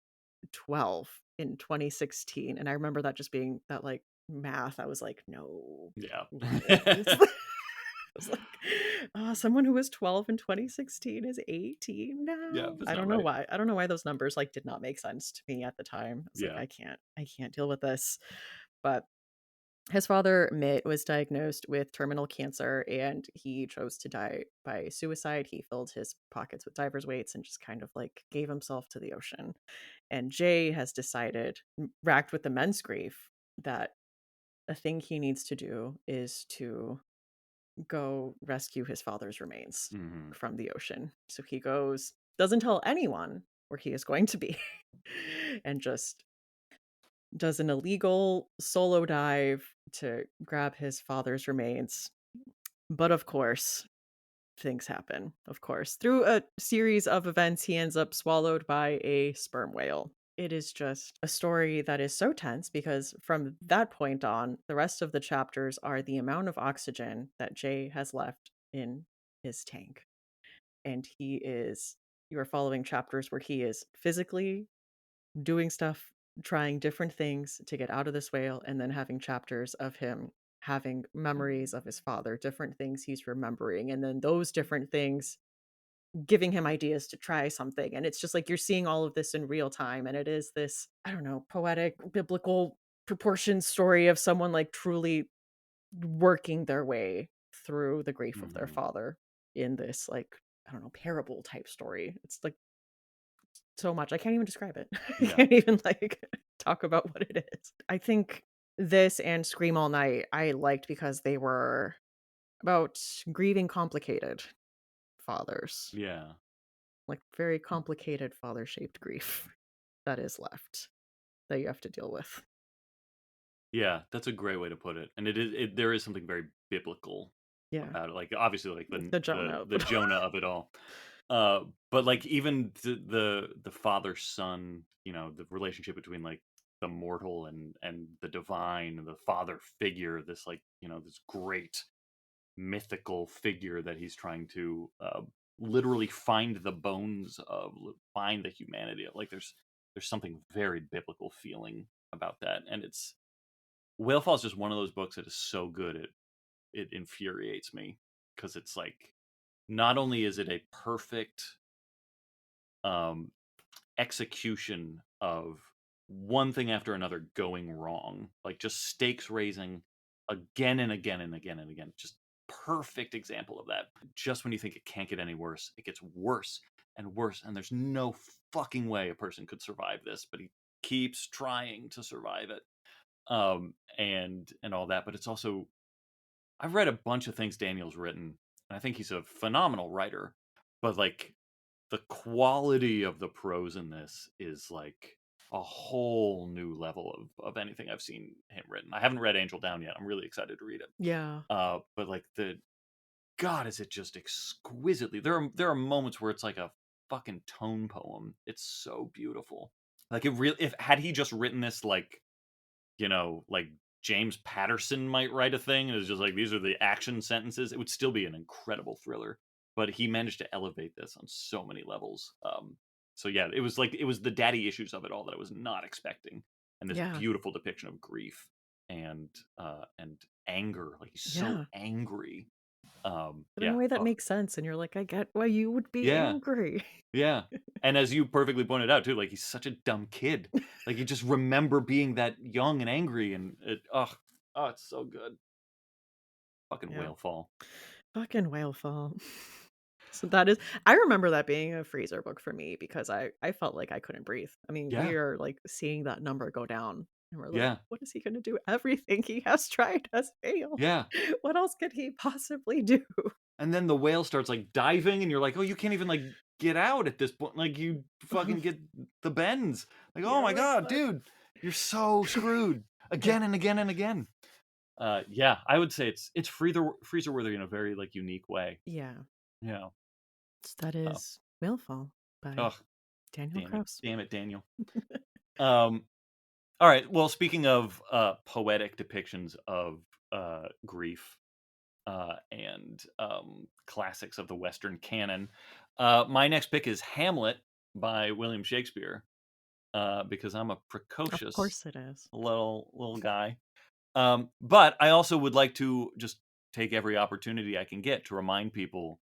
12 in 2016, and I remember that just being that, like, math. I was like, "No, Yeah. what is this?" I was like, someone who was 12 in 2016 is 18 Yeah, now?" that's I not don't know right. why. I don't know why those numbers, like, did not make sense to me at the time. I was like, Yeah. I can't deal with this." But his father, Mitt, was diagnosed with terminal cancer, and he chose to die by suicide. He filled his pockets with divers' weights and just kind of, like, gave himself to the ocean. And Jay has decided, racked with immense grief, that a thing he needs to do is to go rescue his father's remains Mhm. from the ocean. So he goes, doesn't tell anyone where he is going to be, and just does an illegal solo dive to grab his father's remains. But of course, things happen. Of course, through a series of events, he ends up swallowed by a sperm whale. It is just a story that is so tense because from that point on, the rest of the chapters are the amount of oxygen that Jay has left in his tank. And you are following chapters where he is physically doing stuff, trying different things to get out of this whale, and then having chapters of him having memories of his father, different things he's remembering, and then those different things giving him ideas to try something. And it's just like you're seeing all of this in real time. And it is this, I don't know, poetic, biblical proportion story of someone like truly working their way through the grief of their Mhm. father in this, like, I don't know, parable type story. It's like so much. I can't even describe it. I Yeah. can't even like talk about what it is. I think this and Scream All Night I liked because they were about grieving complicated fathers, Yeah. like very complicated father shaped grief that is left that you have to deal with. Yeah, that's a great way to put it, and there is something very biblical Yeah. about it, like, obviously, like, The Jonah of the it all. Jonah of it all, but, like, even the father-son, the relationship between, like, the mortal and the divine, the father figure, this, like, this great mythical figure that he's trying to, literally find the bones of, find the humanity of, like, there's something very biblical feeling about that, and it's Whalefall is just one of those books that is so good it infuriates me because it's like not only is it a perfect um, execution of one thing after another going wrong, like just stakes raising again and again and again and again, just perfect example of that. Just when you think it can't get any worse, it gets worse and worse, and there's no fucking way a person could survive this, but he keeps trying to survive it and all that. But it's also I've read a bunch of things Daniel's written, and I think he's a phenomenal writer. But like the quality of the prose in this is like a whole new level of anything I've seen him written. I haven't read Angel Down yet. I'm really excited to read it. Yeah. But like the God, is it just exquisitely? There are moments where it's like a fucking tone poem. It's so beautiful. Like it really, if had he just written this like James Patterson might write a thing, and it's just like these are the action sentences, it would still be an incredible thriller. But he managed to elevate this on so many levels. So yeah, it was the daddy issues of it all that I was not expecting, and this Yeah. beautiful depiction of grief and anger. Like he's so Yeah. angry. But in a Yeah. way that Oh makes sense. And you're like, I get why you would be yeah. angry. Yeah. And as you perfectly pointed out too, like he's such a dumb kid. Like you just remember being that young and angry and it's so good. Fucking Yeah. whale fall. Fucking whale fall. So that is, I remember that being a freezer book for me because I felt like I couldn't breathe. I mean, we Yeah. are like seeing that number go down and we're like, Yeah. what is he going to do? Everything he has tried has failed. Yeah. What else could he possibly do? And then the whale starts like diving and you're like, "Oh, you can't even like get out at this point. Like you fucking get the bends." Like, "Oh Yeah, my like god, what? dude, you're so screwed." Yeah. Again and again and again. Yeah, I would say it's freezer worthy in a very like unique way. Yeah. Yeah. That Oh, is Whalefall by oh, Daniel Kraus. damn it, Daniel. Um, all right. Well, speaking of poetic depictions of grief and classics of the Western canon, my next pick is Hamlet by William Shakespeare. because I'm a Of precocious course it is. little guy. But I also would like to just take every opportunity I can get to remind people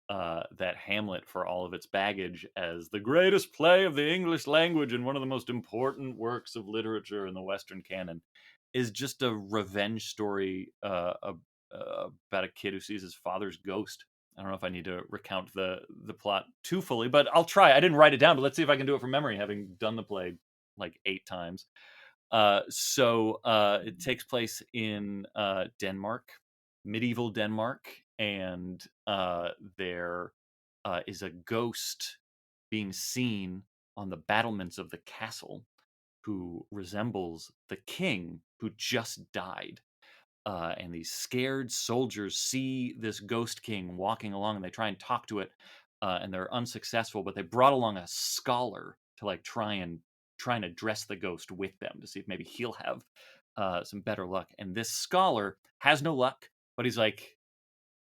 that Hamlet, for all of its baggage as the greatest play of the English language and one of the most important works of literature in the Western canon, is just a revenge story about a kid who sees his father's ghost. I don't know if I need to recount the plot too fully, but I'll try. I didn't write it down, but let's see if I can do it from memory, having done the play like 8 times. It takes place in Denmark, medieval Denmark, and there is a ghost being seen on the battlements of the castle who resembles the king who just died. And these scared soldiers see this ghost king walking along, and they try and talk to it, and they're unsuccessful. But they brought along a scholar to like try and address the ghost with them to see if maybe he'll have some better luck. And this scholar has no luck, but he's like,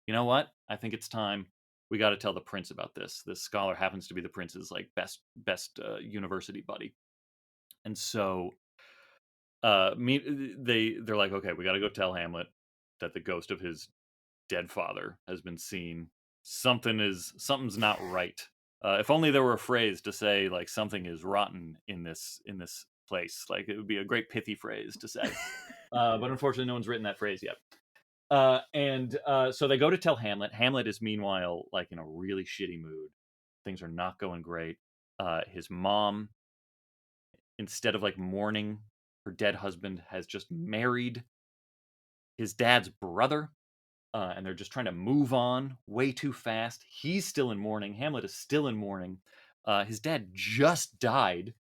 you know what? I think it's time. We got to tell the prince about this. This scholar happens to be the prince's like best university buddy, and so they're like, okay, we got to go tell Hamlet that the ghost of his dead father has been seen. Something's not right. If only there were a phrase to say like something is rotten in this place. Like it would be a great pithy phrase to say. But unfortunately, no one's written that phrase yet. So they go to tell Hamlet. Hamlet is meanwhile like in a really shitty mood. Things are not going great. His mom, instead of like mourning her dead husband, has just married his dad's brother, and they're just trying to move on way too fast. He's still in mourning. Hamlet is still in mourning. His dad just died,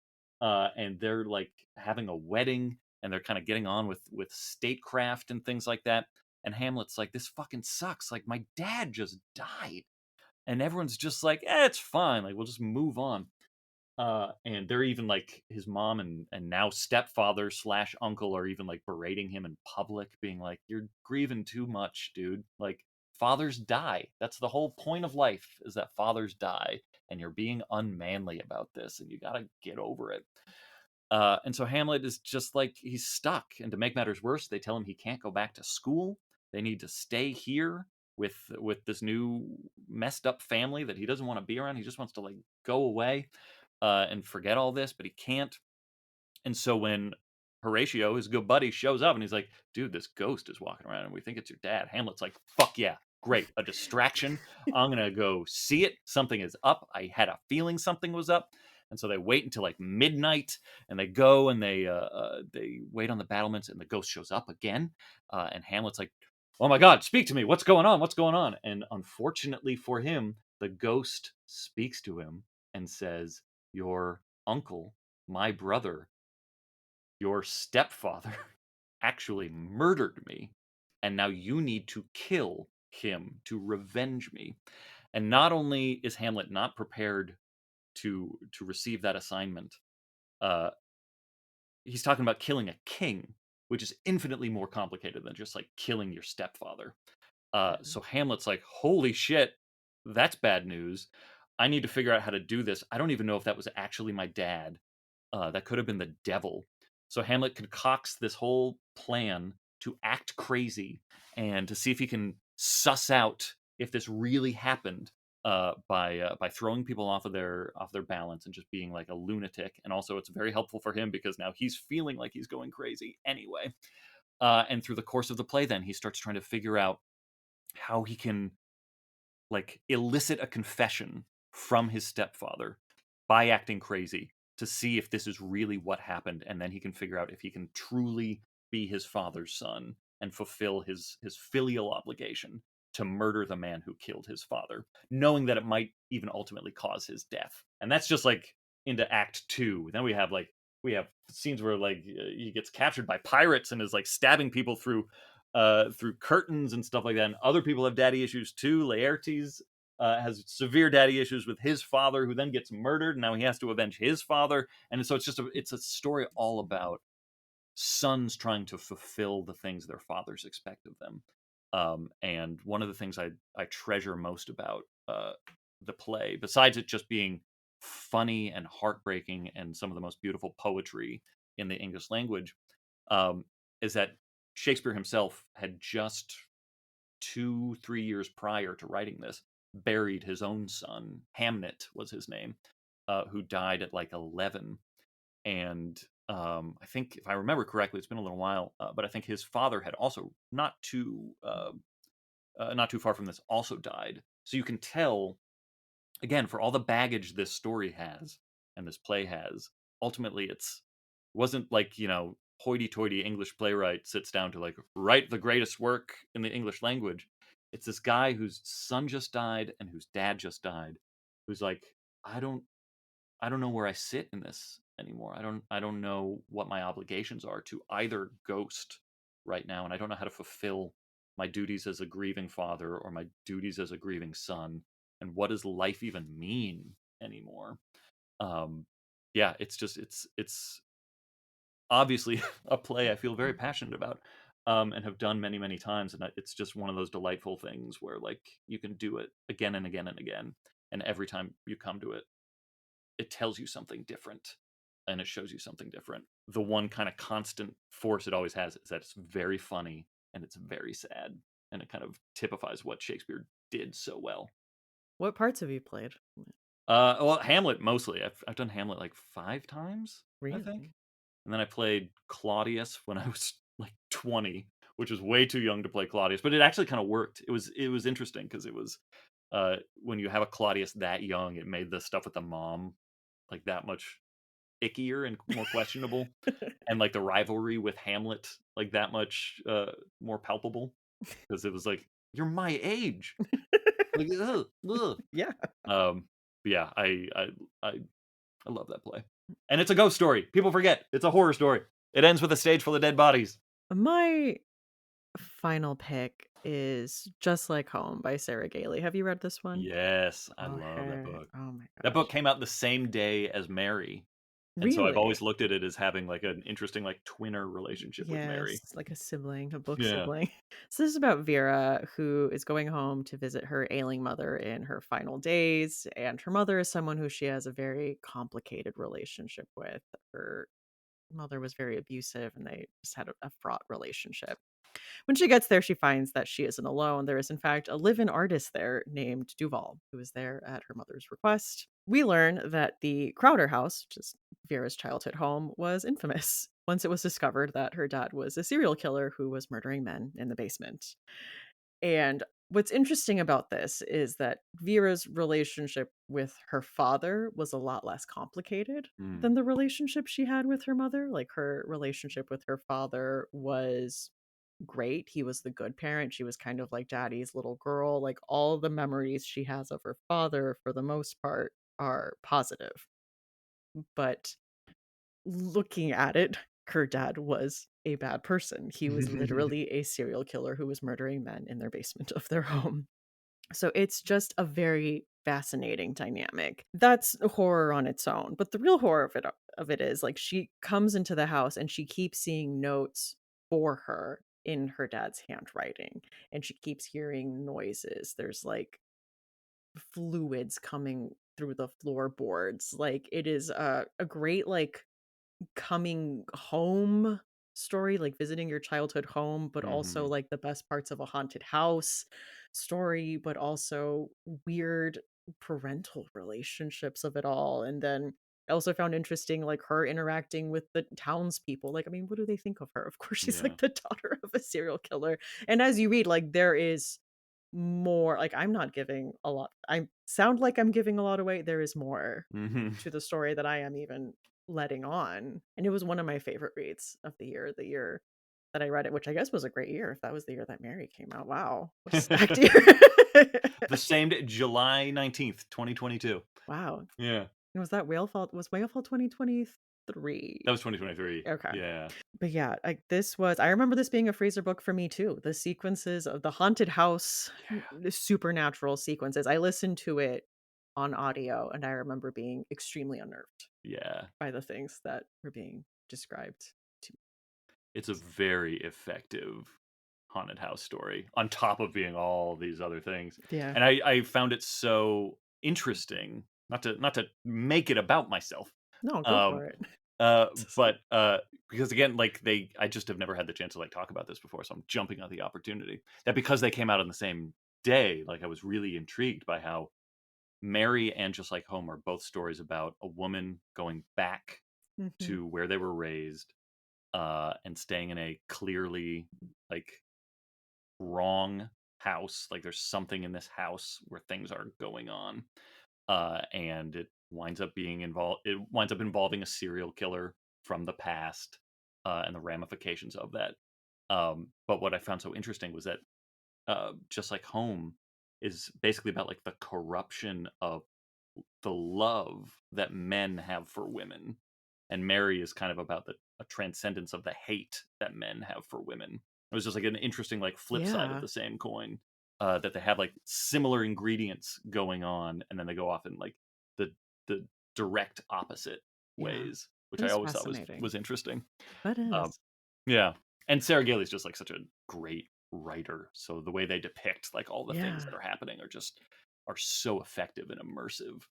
and they're like having a wedding, and they're kind of getting on with statecraft and things like that. And Hamlet's like, "This fucking sucks. Like my dad just died," and everyone's just like, it's fine. Like we'll just move on. And they're even like his mom and now stepfather slash uncle are even like berating him in public, being like, "You're grieving too much, dude. Like fathers die. That's the whole point of life is that fathers die, and you're being unmanly about this, and you gotta get over it." And so Hamlet is just like he's stuck. And to make matters worse, they tell him he can't go back to school. They need to stay here with this new messed up family that he doesn't want to be around. He just wants to like go away and forget all this, but he can't. And so when Horatio, his good buddy, shows up and he's like, "Dude, this ghost is walking around and we think it's your dad." Hamlet's like, "Fuck yeah, great, a distraction. I'm gonna go see it. Something is up. I had a feeling something was up." And so they wait until like midnight, and they go and they wait on the battlements, and the ghost shows up again. And Hamlet's like, "Oh my God, speak to me. What's going on? What's going on?" And unfortunately for him, the ghost speaks to him and says, "Your uncle, my brother, your stepfather actually murdered me, and now you need to kill him to revenge me." And not only is Hamlet not prepared to receive that assignment, uh, he's talking about killing a king, which is infinitely more complicated than just like killing your stepfather. So Hamlet's like, "Holy shit, that's bad news. I need to figure out how to do this. I don't even know if that was actually my dad. That could have been the devil." So Hamlet concocts this whole plan to act crazy and to see if he can suss out if this really happened by throwing people off their balance and just being like a lunatic. And also, it's very helpful for him because now he's feeling like he's going crazy anyway. And through the course of the play, then he starts trying to figure out how he can like elicit a confession from his stepfather by acting crazy to see if this is really what happened, and then he can figure out if he can truly be his father's son and fulfill his filial obligation to murder the man who killed his father, knowing that it might even ultimately cause his death. And that's just like into act 2. Then we have scenes where like he gets captured by pirates and is like stabbing people through curtains and stuff like that. And other people have daddy issues too. Laertes has severe daddy issues with his father, who then gets murdered. And now he has to avenge his father, and so it's a story all about sons trying to fulfill the things their fathers expect of them. And one of the things I treasure most about the play, besides it just being funny and heartbreaking and some of the most beautiful poetry in the English language, um, is that Shakespeare himself had just 2, 3 years prior to writing this buried his own son. Hamnet was his name, who died at like 11. And I think, if I remember correctly, it's been a little while, but I think his father had also not too far from this also died. So you can tell, again, for all the baggage this story has and this play has, ultimately wasn't like, hoity-toity English playwright sits down to like write the greatest work in the English language. It's this guy whose son just died and whose dad just died, who's like, I don't I don't know where I sit in this anymore. I don't know what my obligations are to either ghost right now, and I don't know how to fulfill my duties as a grieving father or my duties as a grieving son. And what does life even mean anymore? Um, yeah, it's obviously a play I feel very passionate about, and have done many many times, and it's just one of those delightful things where like you can do it again and again and again, and every time you come to it, it tells you something different and it shows you something different. The one kind of constant force it always has is that it's very funny and it's very sad, and it kind of typifies what Shakespeare did so well. What parts have you played? Well, Hamlet mostly. I've done Hamlet like 5 times, I think, Really? and then I played Claudius when I was like 20, which was way too young to play Claudius, but it actually kind of worked. It was interesting because it was when you have a Claudius that young, it made the stuff with the mom like that much ickier and more questionable, and like the rivalry with Hamlet like that much more palpable, because it was like, you're my age, like, ugh, ugh. Yeah. Um, but yeah, I I love that play, and it's a ghost story. People forget it's a horror story. It ends with a stage full of dead bodies. My final pick is Just Like Home by Sarah Gailey. Have you read this one? Yes, I love that Okay. book. Oh my That book gosh. came out the same day as Mary, and so I've Really? always looked at it as having like an interesting like twinner relationship with Mary. Yes, like a sibling, a book Yeah. sibling. So this is about Vera, who is going home to visit her ailing mother in her final days, and her mother is someone who she has a very complicated relationship with. Her mother was very abusive, and they just had a fraught relationship. When she gets there, she finds that she isn't alone. There is, in fact, a live in artist there named Duval, who is there at her mother's request. We learn that the Crowder house, which is Vera's childhood home, was infamous once it was discovered that her dad was a serial killer who was murdering men in the basement. And what's interesting about this is that Vera's relationship with her father was a lot less complicated Mm, than the relationship she had with her mother. Like, her relationship with her father was great. He was the good parent. She was kind of like daddy's little girl. Like, all the memories she has of her father, for the most part, are positive. But looking at it, her dad was a bad person. He was mm. literally a serial killer who was murdering men in their basement of their home. So it's just a very fascinating dynamic. That's horror on its own. But the real horror of it is, like, she comes into the house and she keeps seeing notes for her in her dad's handwriting, and she keeps hearing noises. There's like fluids coming through the floorboards. Like, it is a great like coming home story, like visiting your childhood home, but also Mhm. like the best parts of a haunted house story, but also weird parental relationships of it all. And then I also found interesting like her interacting with the townspeople. Like, I mean, what do they think of her? Of course, she's Yeah. like the daughter of a serial killer. And as you read, like, there is more. Like, I'm not giving a lot. I sound like I'm giving a lot away. There is more Mhm. to the story that I am even letting on. And it was one of my favorite reads of the year that I read it, which I guess was a great year if that was the year that Mary came out. Wow. What a stacked year. The same day, July 19th, 2022. Wow. Yeah. And was Whalefall 2023? That was 2023. Okay. Yeah. But yeah, like, I remember this being a freezer book for me too. The sequences of the haunted house, Yeah. the supernatural sequences. I listened to it on audio and I remember being extremely unnerved Yeah. by the things that were being described to me. It's a very effective haunted house story on top of being all these other things. Yeah. And I found it so interesting not to make it about myself. No, go Um, for it. uh, but because again, like I just have never had the chance to like talk about this before, so I'm jumping on the opportunity. That because they came out on the same day, like I was really intrigued by how Mary and Just Like Home are both stories about a woman going back Mhm. to where they were raised, and staying in a clearly like wrong house. Like there's something in this house where things are going on, and it winds up being involved. It winds up involving a serial killer from the past, and the ramifications of that. But what I found so interesting was that Just Like Home is basically about like the corruption of the love that men have for women, and Mary is kind of about the a transcendence of the hate that men have for women. It was just like an interesting like flip side of Yeah, the same coin, that they have like similar ingredients going on, and then they go off in like the the direct opposite yeah. ways, which It I is always thought fascinating. was interesting. That Um, is. yeah, and Sarah Gailey's just like such a great writer, so the way they depict like all the things Yeah, that are happening are so effective and immersive.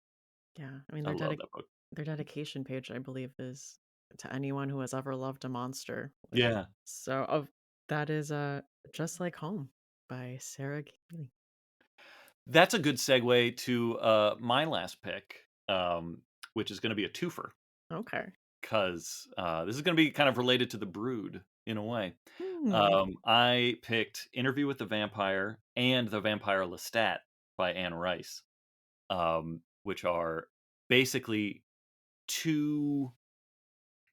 yeah. I mean, I love that book. their dedication page, I believe, is to anyone who has ever loved a monster. Like, Yeah. so of that is Just Like Home by Sarah Gailey. That's a good segue to, my last pick, which is gonna be a twofer, Okay. 'cause, this is gonna be kind of related to The Brood in a way. Hmm. I picked Interview with the Vampire and The Vampire Lestat by Anne Rice, which are basically 2.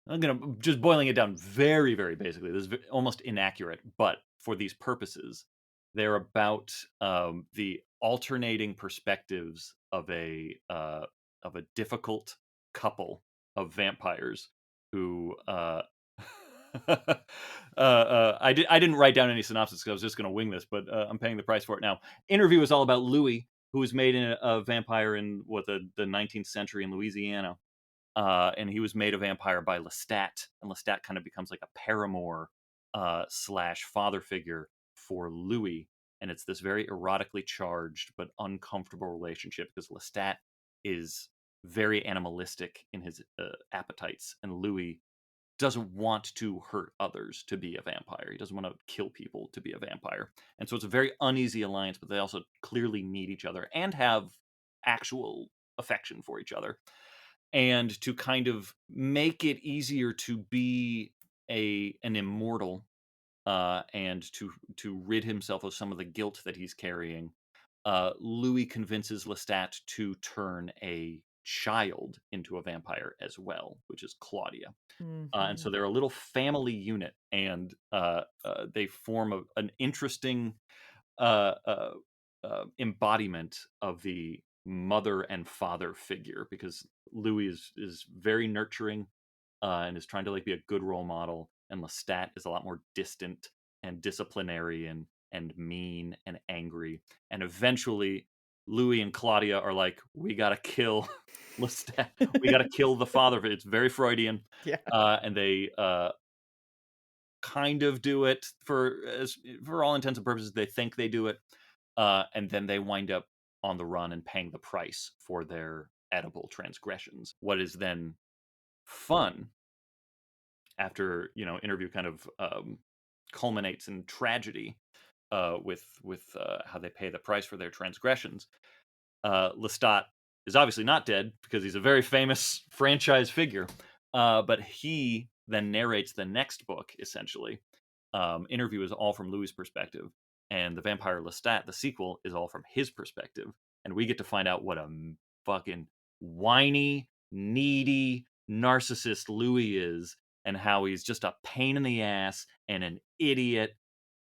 I'm gonna just boiling it down very, very basically. This is almost inaccurate, but for these purposes, they're about the alternating perspectives of a difficult couple of vampires who. I didn't write down any synopsis because I was just going to wing this, but I'm paying the price for it now. Interview is all about Louis, who was made in a vampire in what the 19th century in Louisiana, and he was made a vampire by Lestat, and Lestat kind of becomes like a paramour, slash father figure for Louis, and it's this very erotically charged but uncomfortable relationship because Lestat is very animalistic in his appetites, and Louis doesn't want to hurt others to be a vampire. He doesn't want to kill people to be a vampire, and so it's a very uneasy alliance. But they also clearly need each other and have actual affection for each other, and to kind of make it easier to be a an immortal, and to rid himself of some of the guilt that he's carrying, Louis convinces Lestat to turn a child into a vampire as well, which is Claudia. And so Mhm. they're a little family unit, and they form an interesting uh, uh, embodiment of the mother and father figure, because Louis is very nurturing, and is trying to like be a good role model, and Lestat is a lot more distant and disciplinarian and mean and angry. And eventually, Louis and Claudia are like, we gotta kill Lestat. We gotta kill the father. It's very Freudian, Yeah. and they kind of do it for all intents and purposes. They think they do it, and then they wind up on the run and paying the price for their edible transgressions. What is then fun after interview kind of culminates in tragedy, with how they pay the price for their transgressions. Lestat is obviously not dead because he's a very famous franchise figure, but he then narrates the next book essentially. Interview is all from Louis' perspective, and the Vampire Lestat, the sequel, is all from his perspective, and we get to find out what a fucking whiny, needy narcissist Louis is, and how he's just a pain in the ass and an idiot.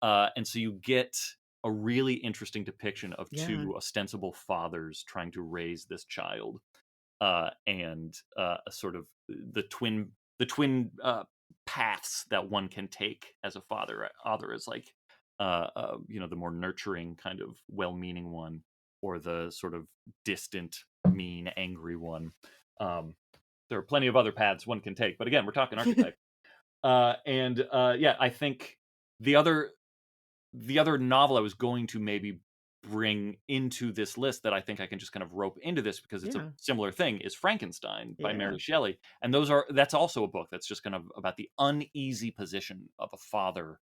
And so you get a really interesting depiction of Yeah. two ostensible fathers trying to raise this child, and a sort of the twin paths that one can take as a father. Either as like the more nurturing kind of well-meaning one, or the sort of distant, mean, angry one. Um, there are plenty of other paths one can take, but again, we're talking archetype. And yeah, I think the other the other novel I was going to maybe bring into this list that I think I can just kind of rope into this because it's a Yeah. similar thing is Frankenstein by Yeah. Mary Shelley. And that's also a book that's just kind of about the uneasy position of a father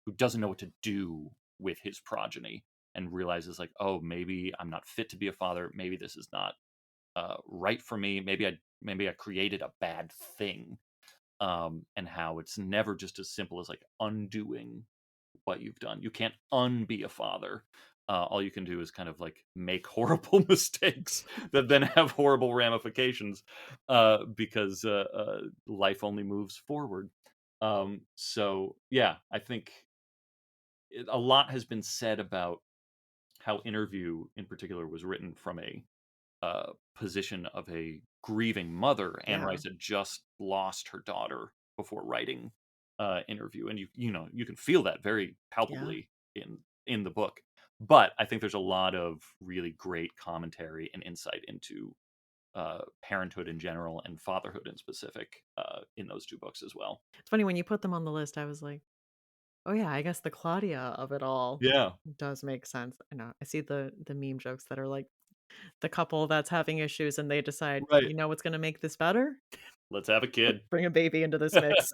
who doesn't know what to do with his progeny and realizes like, oh, maybe I'm not fit to be a father. Maybe this is not right for me. Maybe I created a bad thing. And how it's never just as simple as like undoing what you've done. You can't unbe a father. All you can do is kind of like make horrible mistakes that then have horrible ramifications because life only moves forward. So yeah, I think a lot has been said about how Interview in particular was written from a position of a grieving mother. Anne Yeah. Rice had just lost her daughter before writing Interview, and you can feel that very Yeah. palpably in the book. But I think there's a lot of really great commentary and insight into parenthood in general and fatherhood in specific in those two books as well. It's funny when you put them on the list, I was like, "Oh, yeah, I guess the Claudia of it all Yeah, does make sense." I know. I see the meme jokes that are like the couple that's having issues and they decide, right. "You know what's gonna make this better? Let's have a kid. Bring a baby into this mix."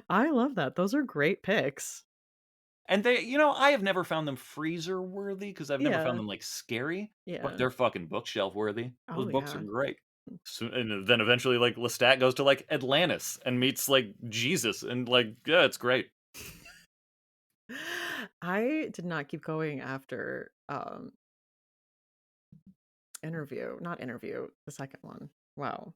I love that. Those are great picks. And I have never found them freezer worthy because I've never found Yeah. them like scary, but Yeah. they're fucking bookshelf worthy. Those Oh, books are yeah. great. So, and then eventually, like Lestat goes to like Atlantis and meets like Jesus, and like yeah, it's great. I did not keep going after, Interview, not Interview, the second one. Wow.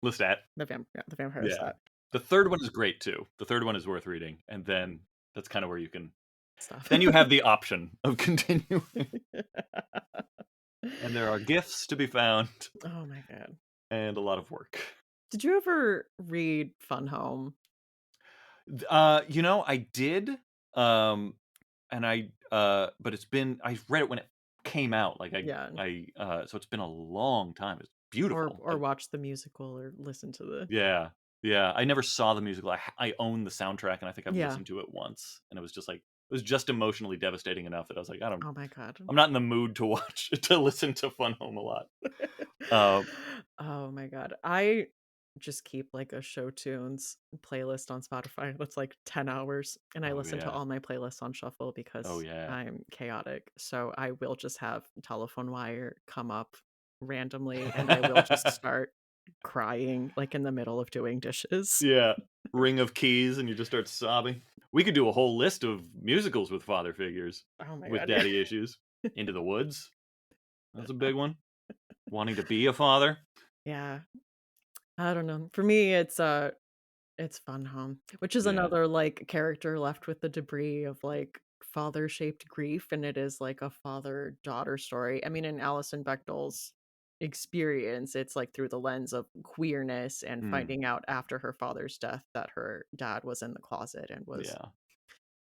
Lestat, The Vampire yeah. Set The third one is great too. The third one is worth reading, and then that's kind of where you can. stuff. Then you have the option of continuing, and there are gifts to be found, Oh my god. and a lot of work. Did you ever read Fun Home? I did, um, and but I read it when it came out, like, Yeah. so it's been a long time, it's Or beautiful, watch the musical or listen to the yeah, yeah, I never saw the musical, I own the soundtrack, and I think I've Yeah. listened to it once, and it was just emotionally devastating enough that I was like, Oh my god. I'm not in the mood to watch to listen to Fun Home a lot. Uh, Oh my god. I just keep, like, a show tunes playlist on Spotify that's, like, 10 hours, and I oh, listen to yeah. all my playlists on shuffle Oh, because yeah. I'm chaotic, so I will just have Telephone Wire come up randomly, and I will just start crying, like, in the middle of doing dishes. Yeah, Ring of Keys, and you just start sobbing. We could do a whole list of musicals with father figures, Oh my with god, yeah. daddy issues. Into the Woods, that's a big one. Wanting to be a father. Yeah. I don't know. For me, it's Fun Home, which is Yeah, another, like, character left with the debris of, like, father-shaped grief, and it is, like, a father-daughter story. I mean, in Alison Bechdel's experience, it's, like, through the lens of queerness and mm, finding out after her father's death that her dad was in the closet and was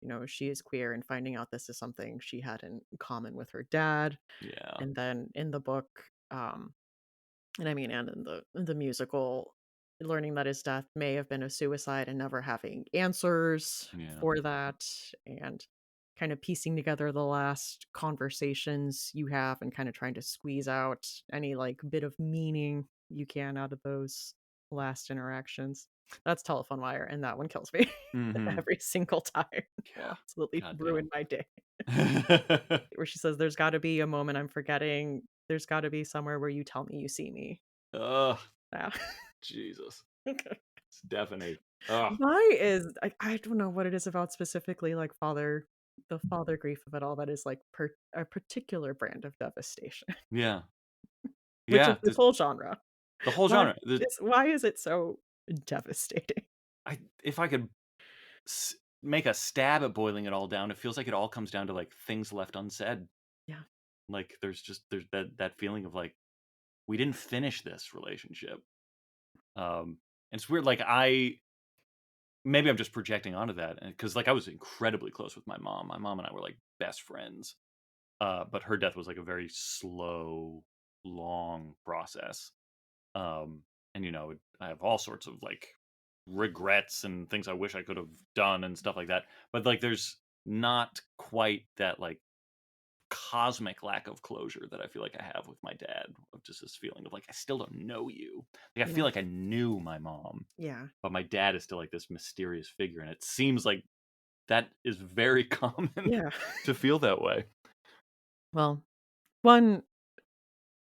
yeah, she is queer and finding out this is something she had in common with her dad. yeah, And then in the book, and I mean, and in the musical, learning that his death may have been a suicide and never having answers yeah, for that, and kind of piecing together the last conversations you have and kind of trying to squeeze out any like bit of meaning you can out of those last interactions. That's Telephone Wire, and that one kills me mhm. every single time. Will Yeah, absolutely ruin goddamn. my day. Where she says, "There's got to be a moment I'm forgetting. There's got to be somewhere where you tell me you see me." Ugh, Yeah. Jesus. Stephanie. Ugh, Why is I don't know what it is about specifically, like, the father grief of it all that is, like, a particular brand of devastation, yeah, which is yeah, this whole genre. the whole genre, Why is it so devastating? if I could make a stab at boiling it all down, it feels like it all comes down to, like, things left unsaid. Yeah. Like, there's that feeling of, like, we didn't finish this relationship. And it's weird, like, maybe I'm just projecting onto that, because like, I was incredibly close with my mom. My mom and I were, like, best friends, but her death was, like, a very slow, long process. Um, and, I have all sorts of, like, regrets and things I wish I could have done and stuff like that, but, like, there's not quite that, like, cosmic lack of closure that I feel like I have with my dad, of just this feeling of like I still don't know you. Like I feel Yeah. like I knew my mom, Yeah. but my dad is still like this mysterious figure, and it seems like that is very common Yeah. to feel that way. Well, one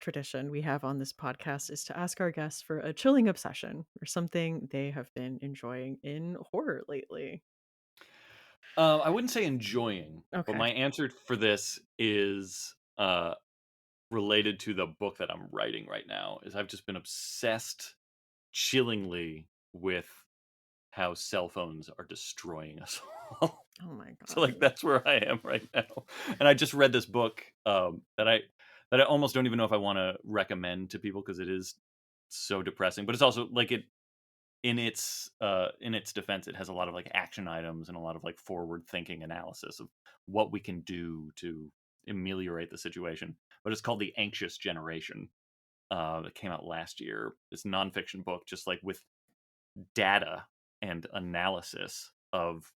tradition we have on this podcast is to ask our guests for a chilling obsession or something they have been enjoying in horror lately. I wouldn't say enjoying, but Okay. my answer for this is related to the book that I'm writing right now. Is I've just been obsessed, chillingly, with how cell phones are destroying us all. Oh my So like god. that's where I am right now. And I just read this book that I almost don't even know if I want to recommend to people because it is so depressing. But it's also like it in its defense, it has a lot of like action items and a lot of like forward thinking analysis of what we can do to ameliorate the situation. But it's called The Anxious Generation. That came out last year. This nonfiction book, just like with data and analysis of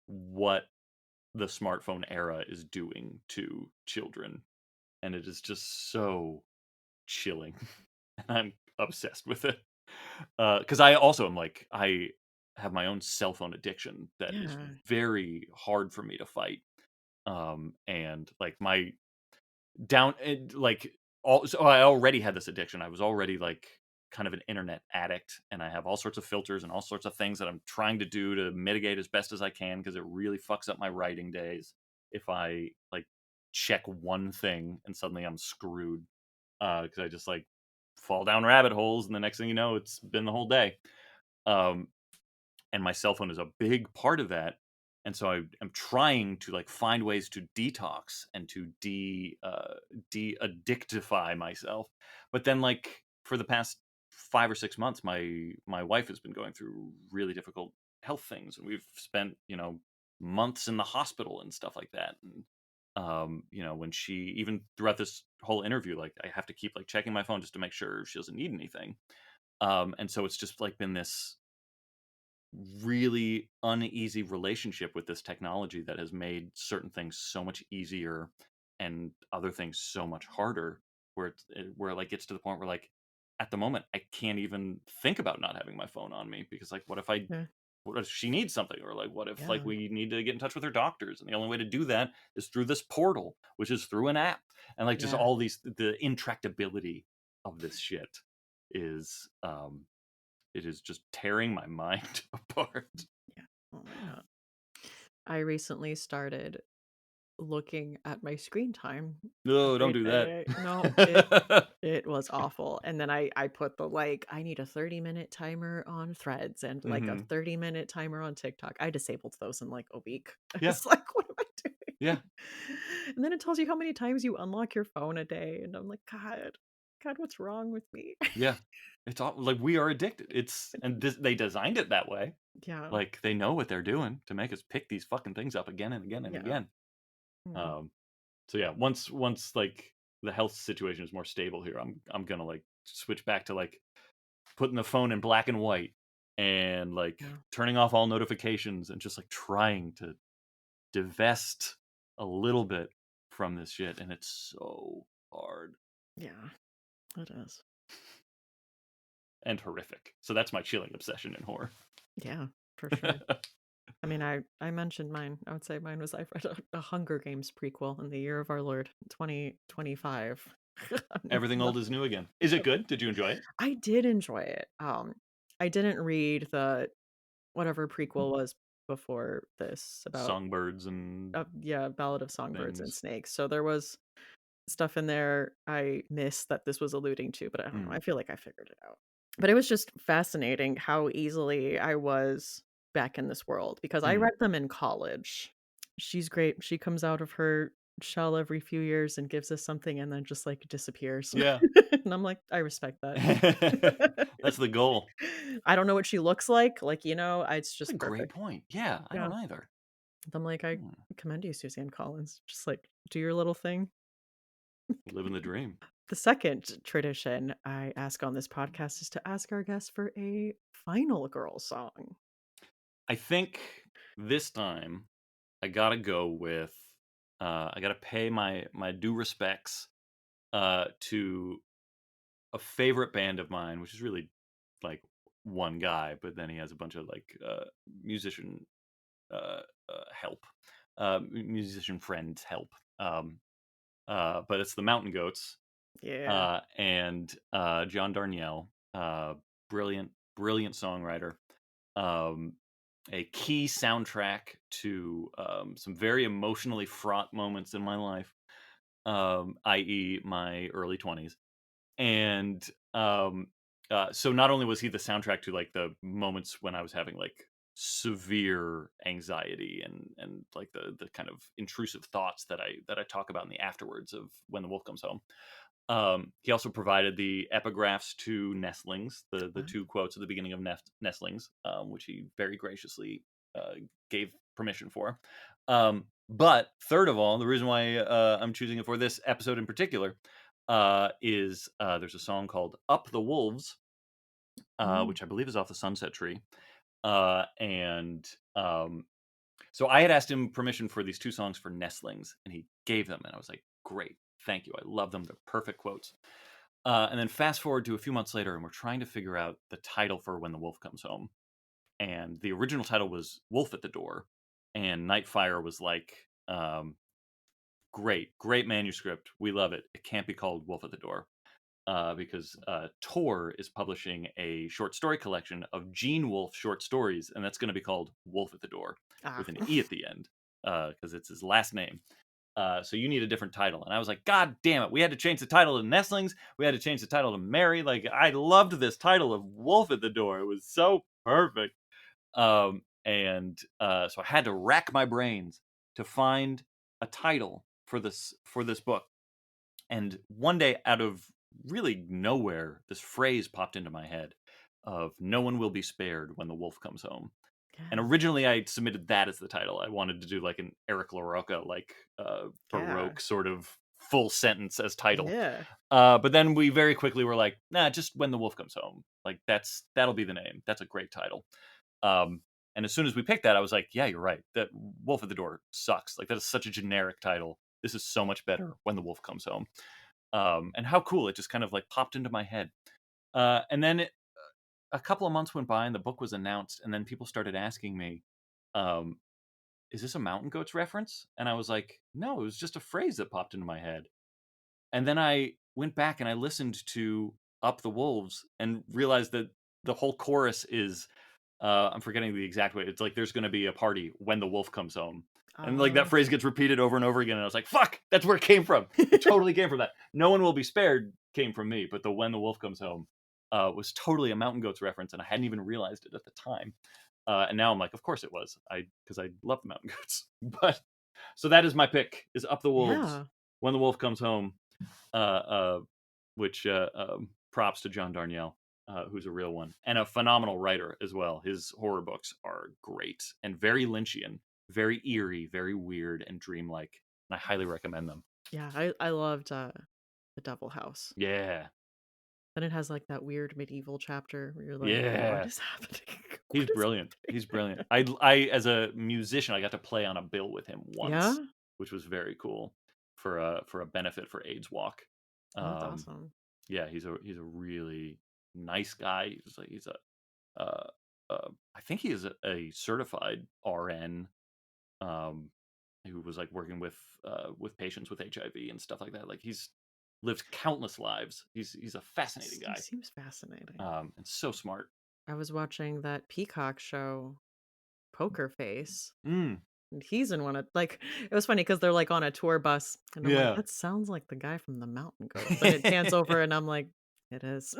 what the smartphone era is doing to children, and it is just so chilling. And I'm obsessed with it because I also am like I have my own cell phone addiction that is Yeah. very hard for me to fight. And like my down like all so I already had this addiction. I was already like kind of an internet addict, and I have all sorts of filters and all sorts of things that I'm trying to do to mitigate as best as I can because it really fucks up my writing days if I like check one thing and suddenly I'm screwed because I just like fall down rabbit holes, and the next thing you know, it's been the whole day. Um, and my cell phone is a big part of that. And so I am trying to like find ways to detox and to de addictify myself. But then like for the past 5 or 6 months, my wife has been going through really difficult health things, and we've spent months in the hospital and stuff like that. And when she even throughout this whole interview, like I have to keep like checking my phone just to make sure she doesn't need anything. And so it's just like been this really uneasy relationship with this technology that has made certain things so much easier and other things so much harder, where it like gets to the point where like at the moment I can't even think about not having my phone on me because like Yeah. what if she needs something, or like what if like Yeah. we need to get in touch with her doctors, and the only way to do that is through this portal, which is through an app. And like just Yeah. all these the intractability of this shit is it is just tearing my mind apart. Yeah. Oh my god. I recently started looking at my screen time No, don't every do that. day. No, it was awful. And then I put the like I need a 30-minute timer on Threads and like a Mhm. 30-minute timer on TikTok. I disabled those in like a week. I Yeah, was like, what am I doing? yeah, And then it tells you how many times you unlock your phone a day. And I'm like, God, what's wrong with me? yeah. It's all like we are addicted. It's and this they designed it that way. Yeah. Like they know what they're doing to make us pick these fucking things up again and again and Yeah. again. Mm, Um, so yeah, once like the health situation is more stable here, I'm gonna like switch back to like putting the phone in black and white and like yeah. turning off all notifications and just like trying to divest a little bit from this shit, and it's so hard Yeah. It is. and horrific. So that's my chilling obsession in horror. Yeah, for sure. I mean, I mentioned mine. I would say mine was I've read a Hunger Games prequel in the year of our Lord 2025. Everything old is new again. Is it good? Did you enjoy it? I did enjoy it. I didn't read the whatever prequel was before this about Songbirds and yeah, Ballad of Songbirds and things. Snakes. So there was stuff in there I missed that this was alluding to, but I don't know. I Mm. feel like I figured it out. But it was just fascinating how easily I was back in this world because I Mm. read them in college. She's great. She comes out of her shell every few years and gives us something and then just like disappears. Yeah. And I'm like, I respect that. That's the goal. I don't know what she looks like. It's That's a just great perfect. point. Yeah, I Yeah. don't either. I'm like, I Hmm. commend you, Suzanne Collins. Just like do your little thing. Living the dream. The second tradition I ask on this podcast is to ask our guests for a final girl song. I think this time I gotta go with I got to pay my due respects to a favorite band of mine, which is really like one guy, but then he has a bunch of like musician help, musician friends help. But it's the Mountain Goats Yeah. and John Darnielle, brilliant, brilliant songwriter. Um, a key soundtrack to some very emotionally fraught moments in my life, i.e., my early 20s. And so not only was he the soundtrack to like the moments when I was having like severe anxiety and like the kind of intrusive thoughts that I talk about in the afterwards of When the Wolf Comes Home. He also provided the epigraphs to Nestlings, the Wow. two quotes at the beginning of Nestlings, which he very graciously uh, gave permission for. But third of all, the reason why I'm choosing it for this episode in particular is there's a song called "Up the Wolves," Mm. which I believe is off the Sunset Tree, and so I had asked him permission for these two songs for Nestlings, and he gave them, and I was like, "Great, thank you. I love them. They're perfect quotes." And then fast forward to a few months later, and we're trying to figure out the title for When the Wolf Comes Home. And the original title was Wolf at the Door, and Nightfire was like, great, great manuscript. We love it. It can't be called Wolf at the Door. Because Tor is publishing a short story collection of Gene Wolfe short stories, and that's going to be called Wolf at the Door Ah. with an E at the end because it's his last name. So you need a different title. And I was like, God damn it. We had to change the title to Nestlings. We had to change the title to Mary. Like, I loved this title of Wolf at the Door. It was so perfect. So I had to rack my brains to find a title for this book. And one day, out of really nowhere, this phrase popped into my head of "No one will be spared when the wolf comes home." And Yeah. originally, I submitted that as the title. I wanted to do like an Eric LaRocca, like Yeah. Baroque sort of full sentence as title. Yeah. But then we very quickly were like, nah, just "When the Wolf Comes Home." Like that'll be the name. That's a great title. Um, and as soon as we picked that, I was like, yeah, you're right. That Wolf at the Door sucks. Like that is such a generic title. This is so much better When the Wolf Comes Home. And how cool it just kind of like popped into my head. And then a couple of months went by and the book was announced, and then people started asking me, um, "Is this a Mountain Goats reference?" And I was like, "No, it was just a phrase that popped into my head." And then I went back and I listened to Up the Wolves and realized that the whole chorus is I'm forgetting the exact way. It's like there's going to be a party when the wolf comes home. And like that Ah. phrase gets repeated over and over again. And I was like, fuck, that's where it came from. It totally came from that. No one will be spared came from me, but the when the wolf comes home was totally a Mountain Goats reference, and I hadn't even realized it at the time. And now I'm like, of course it was. Because I love the Mountain Goats. But so that is my pick: is Up the Wolves, Yeah. When the Wolf Comes Home, uh, uh, which props to John Darnielle, who's a real one and a phenomenal writer as well. His horror books are great and very Lynchian, very eerie, very weird and dreamlike. And I highly recommend them. Yeah. I loved the Devil House. Yeah, Then it has like that weird medieval chapter where you're like, what yeah, is happening? he's What is brilliant. He's brilliant. happening? I as a musician, I got to play on a bill with him Yeah. once, which was very cool for a benefit for AIDS Walk. Oh, that's Um, awesome. yeah, he's a really nice guy. He's a uh, I think he is a certified RN um, who was like working with patients with HIV and stuff like that. Like he's lived countless lives. He's a fascinating He guy, seems fascinating. and so smart. I was watching that Peacock show, Poker Face, Mm, and he's in one of like it was funny because they're like on a tour bus, and I'm like, yeah, that sounds like the guy from the Mountain Goats. Then it pans over, and I'm like, it is.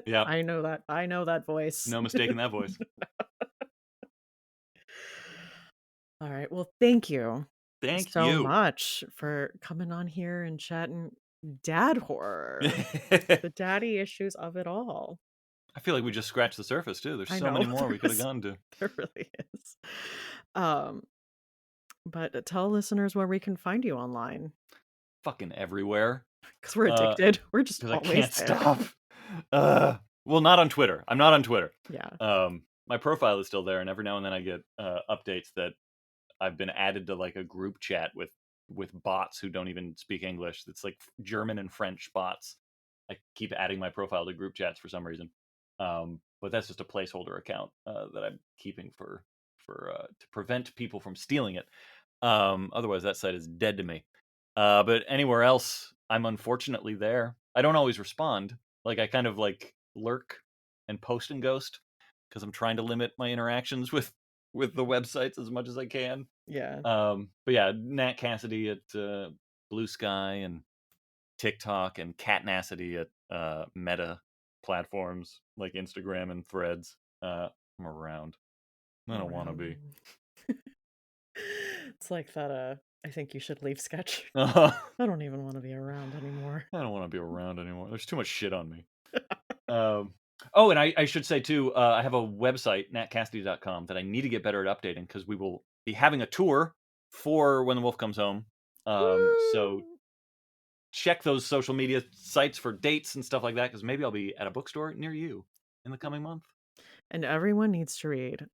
yeah. I know that. I know that voice. No mistaking that voice. All right. Well, thank you Thank so you. much for coming on here and chatting dad horror, I the daddy issues of it all. feel like we just scratched the surface too. There's I so many know more there we could have is, gone to. there really is. Um, but tell listeners where we can find you online Fucking everywhere. because we're Uh, addicted. We're just because I always can't there. stop. Well, not on Twitter. I'm not on Twitter. Yeah. My profile is still there, and every now and then I get updates that I've been added to like a group chat with with bots who don't even speak English. It's like German and French bots. I keep adding my profile to group chats for some reason, but that's just a placeholder account that I'm keeping for to prevent people from stealing it. Otherwise, that site is dead to me. But anywhere else, I'm unfortunately there. I don't always respond. Like I kind of like lurk and post and ghost because I'm trying to limit my interactions with the websites as much as I can. Yeah. But yeah, Nat Cassidy at Blue Sky and TikTok, and Cat Cassidy at Meta platforms like Instagram and Threads. I'm around. I don't want to be. Around. It's like that, I think you should leave sketch. I I don't even want to be around anymore. don't want to be around anymore. There's too much shit on me. Um, oh, and I should say too, I have a website, natcassidy.com, that I need to get better at updating because we will be having a tour for When the Wolf Comes Home. So Woo! check those social media sites for dates and stuff like that because maybe I'll be at a bookstore near you in the coming month. And everyone needs to read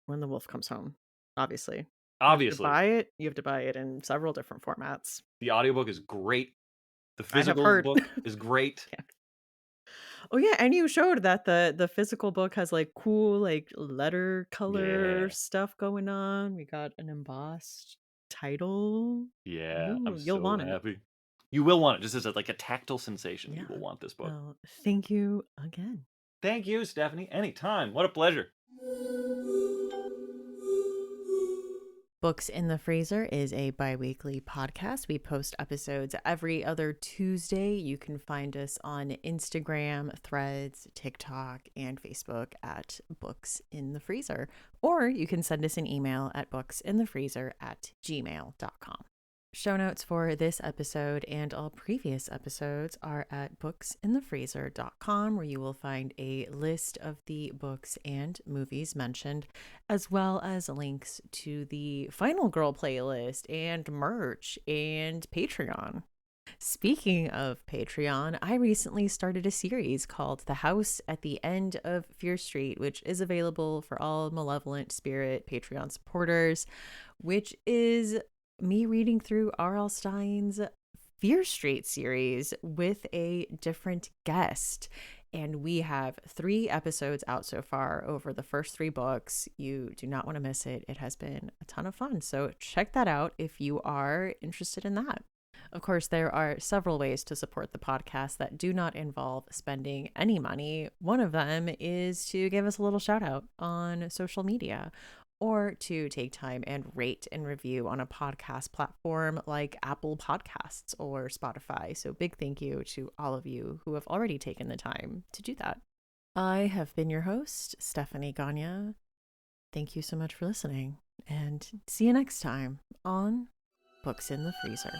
When the Wolf Comes Home, obviously. You have to Obviously, buy it. You have to buy it in several different formats. the audiobook is great. The I have physical heard. book is great. Yeah. Oh yeah, and you showed that the physical book has like cool like letter color Yeah. stuff going on. We got an embossed title. Yeah. I'm Ooh, you'll so want it. happy. You will want it just as like a tactile sensation. You will Yeah. want this book. Well, thank you again. Thank you, Stephanie. Anytime. What a pleasure. Books in the Freezer is a bi-weekly podcast. We post episodes every other Tuesday. You can find us on Instagram, Threads, TikTok, and Facebook at Books in the Freezer. Or you can send us an email at booksinthefreezer@gmail.com. Show notes for this episode and all previous episodes are at booksinthefreezer.com, where you will find a list of the books and movies mentioned, as well as links to the Final Girl playlist and merch and Patreon. Speaking of Patreon, I recently started a series called The House at the End of Fear Street, which is available for all Malevolent Spirit Patreon supporters, which is me reading through R.L. Stein's Fear Street series with a different guest. And we have 3 episodes out so far over the first 3 books. You do not want to miss it. It has been a ton of fun. So check that out if you are interested in that. Of course, there are several ways to support the podcast that do not involve spending any money. One of them is to give us a little shout out on social media, or to take time and rate and review on a podcast platform like Apple Podcasts or Spotify. So, big thank you to all of you who have already taken the time to do that. I have been your host, Stephanie Gagne. Thank you so much for listening, and see you next time on Books in the Freezer.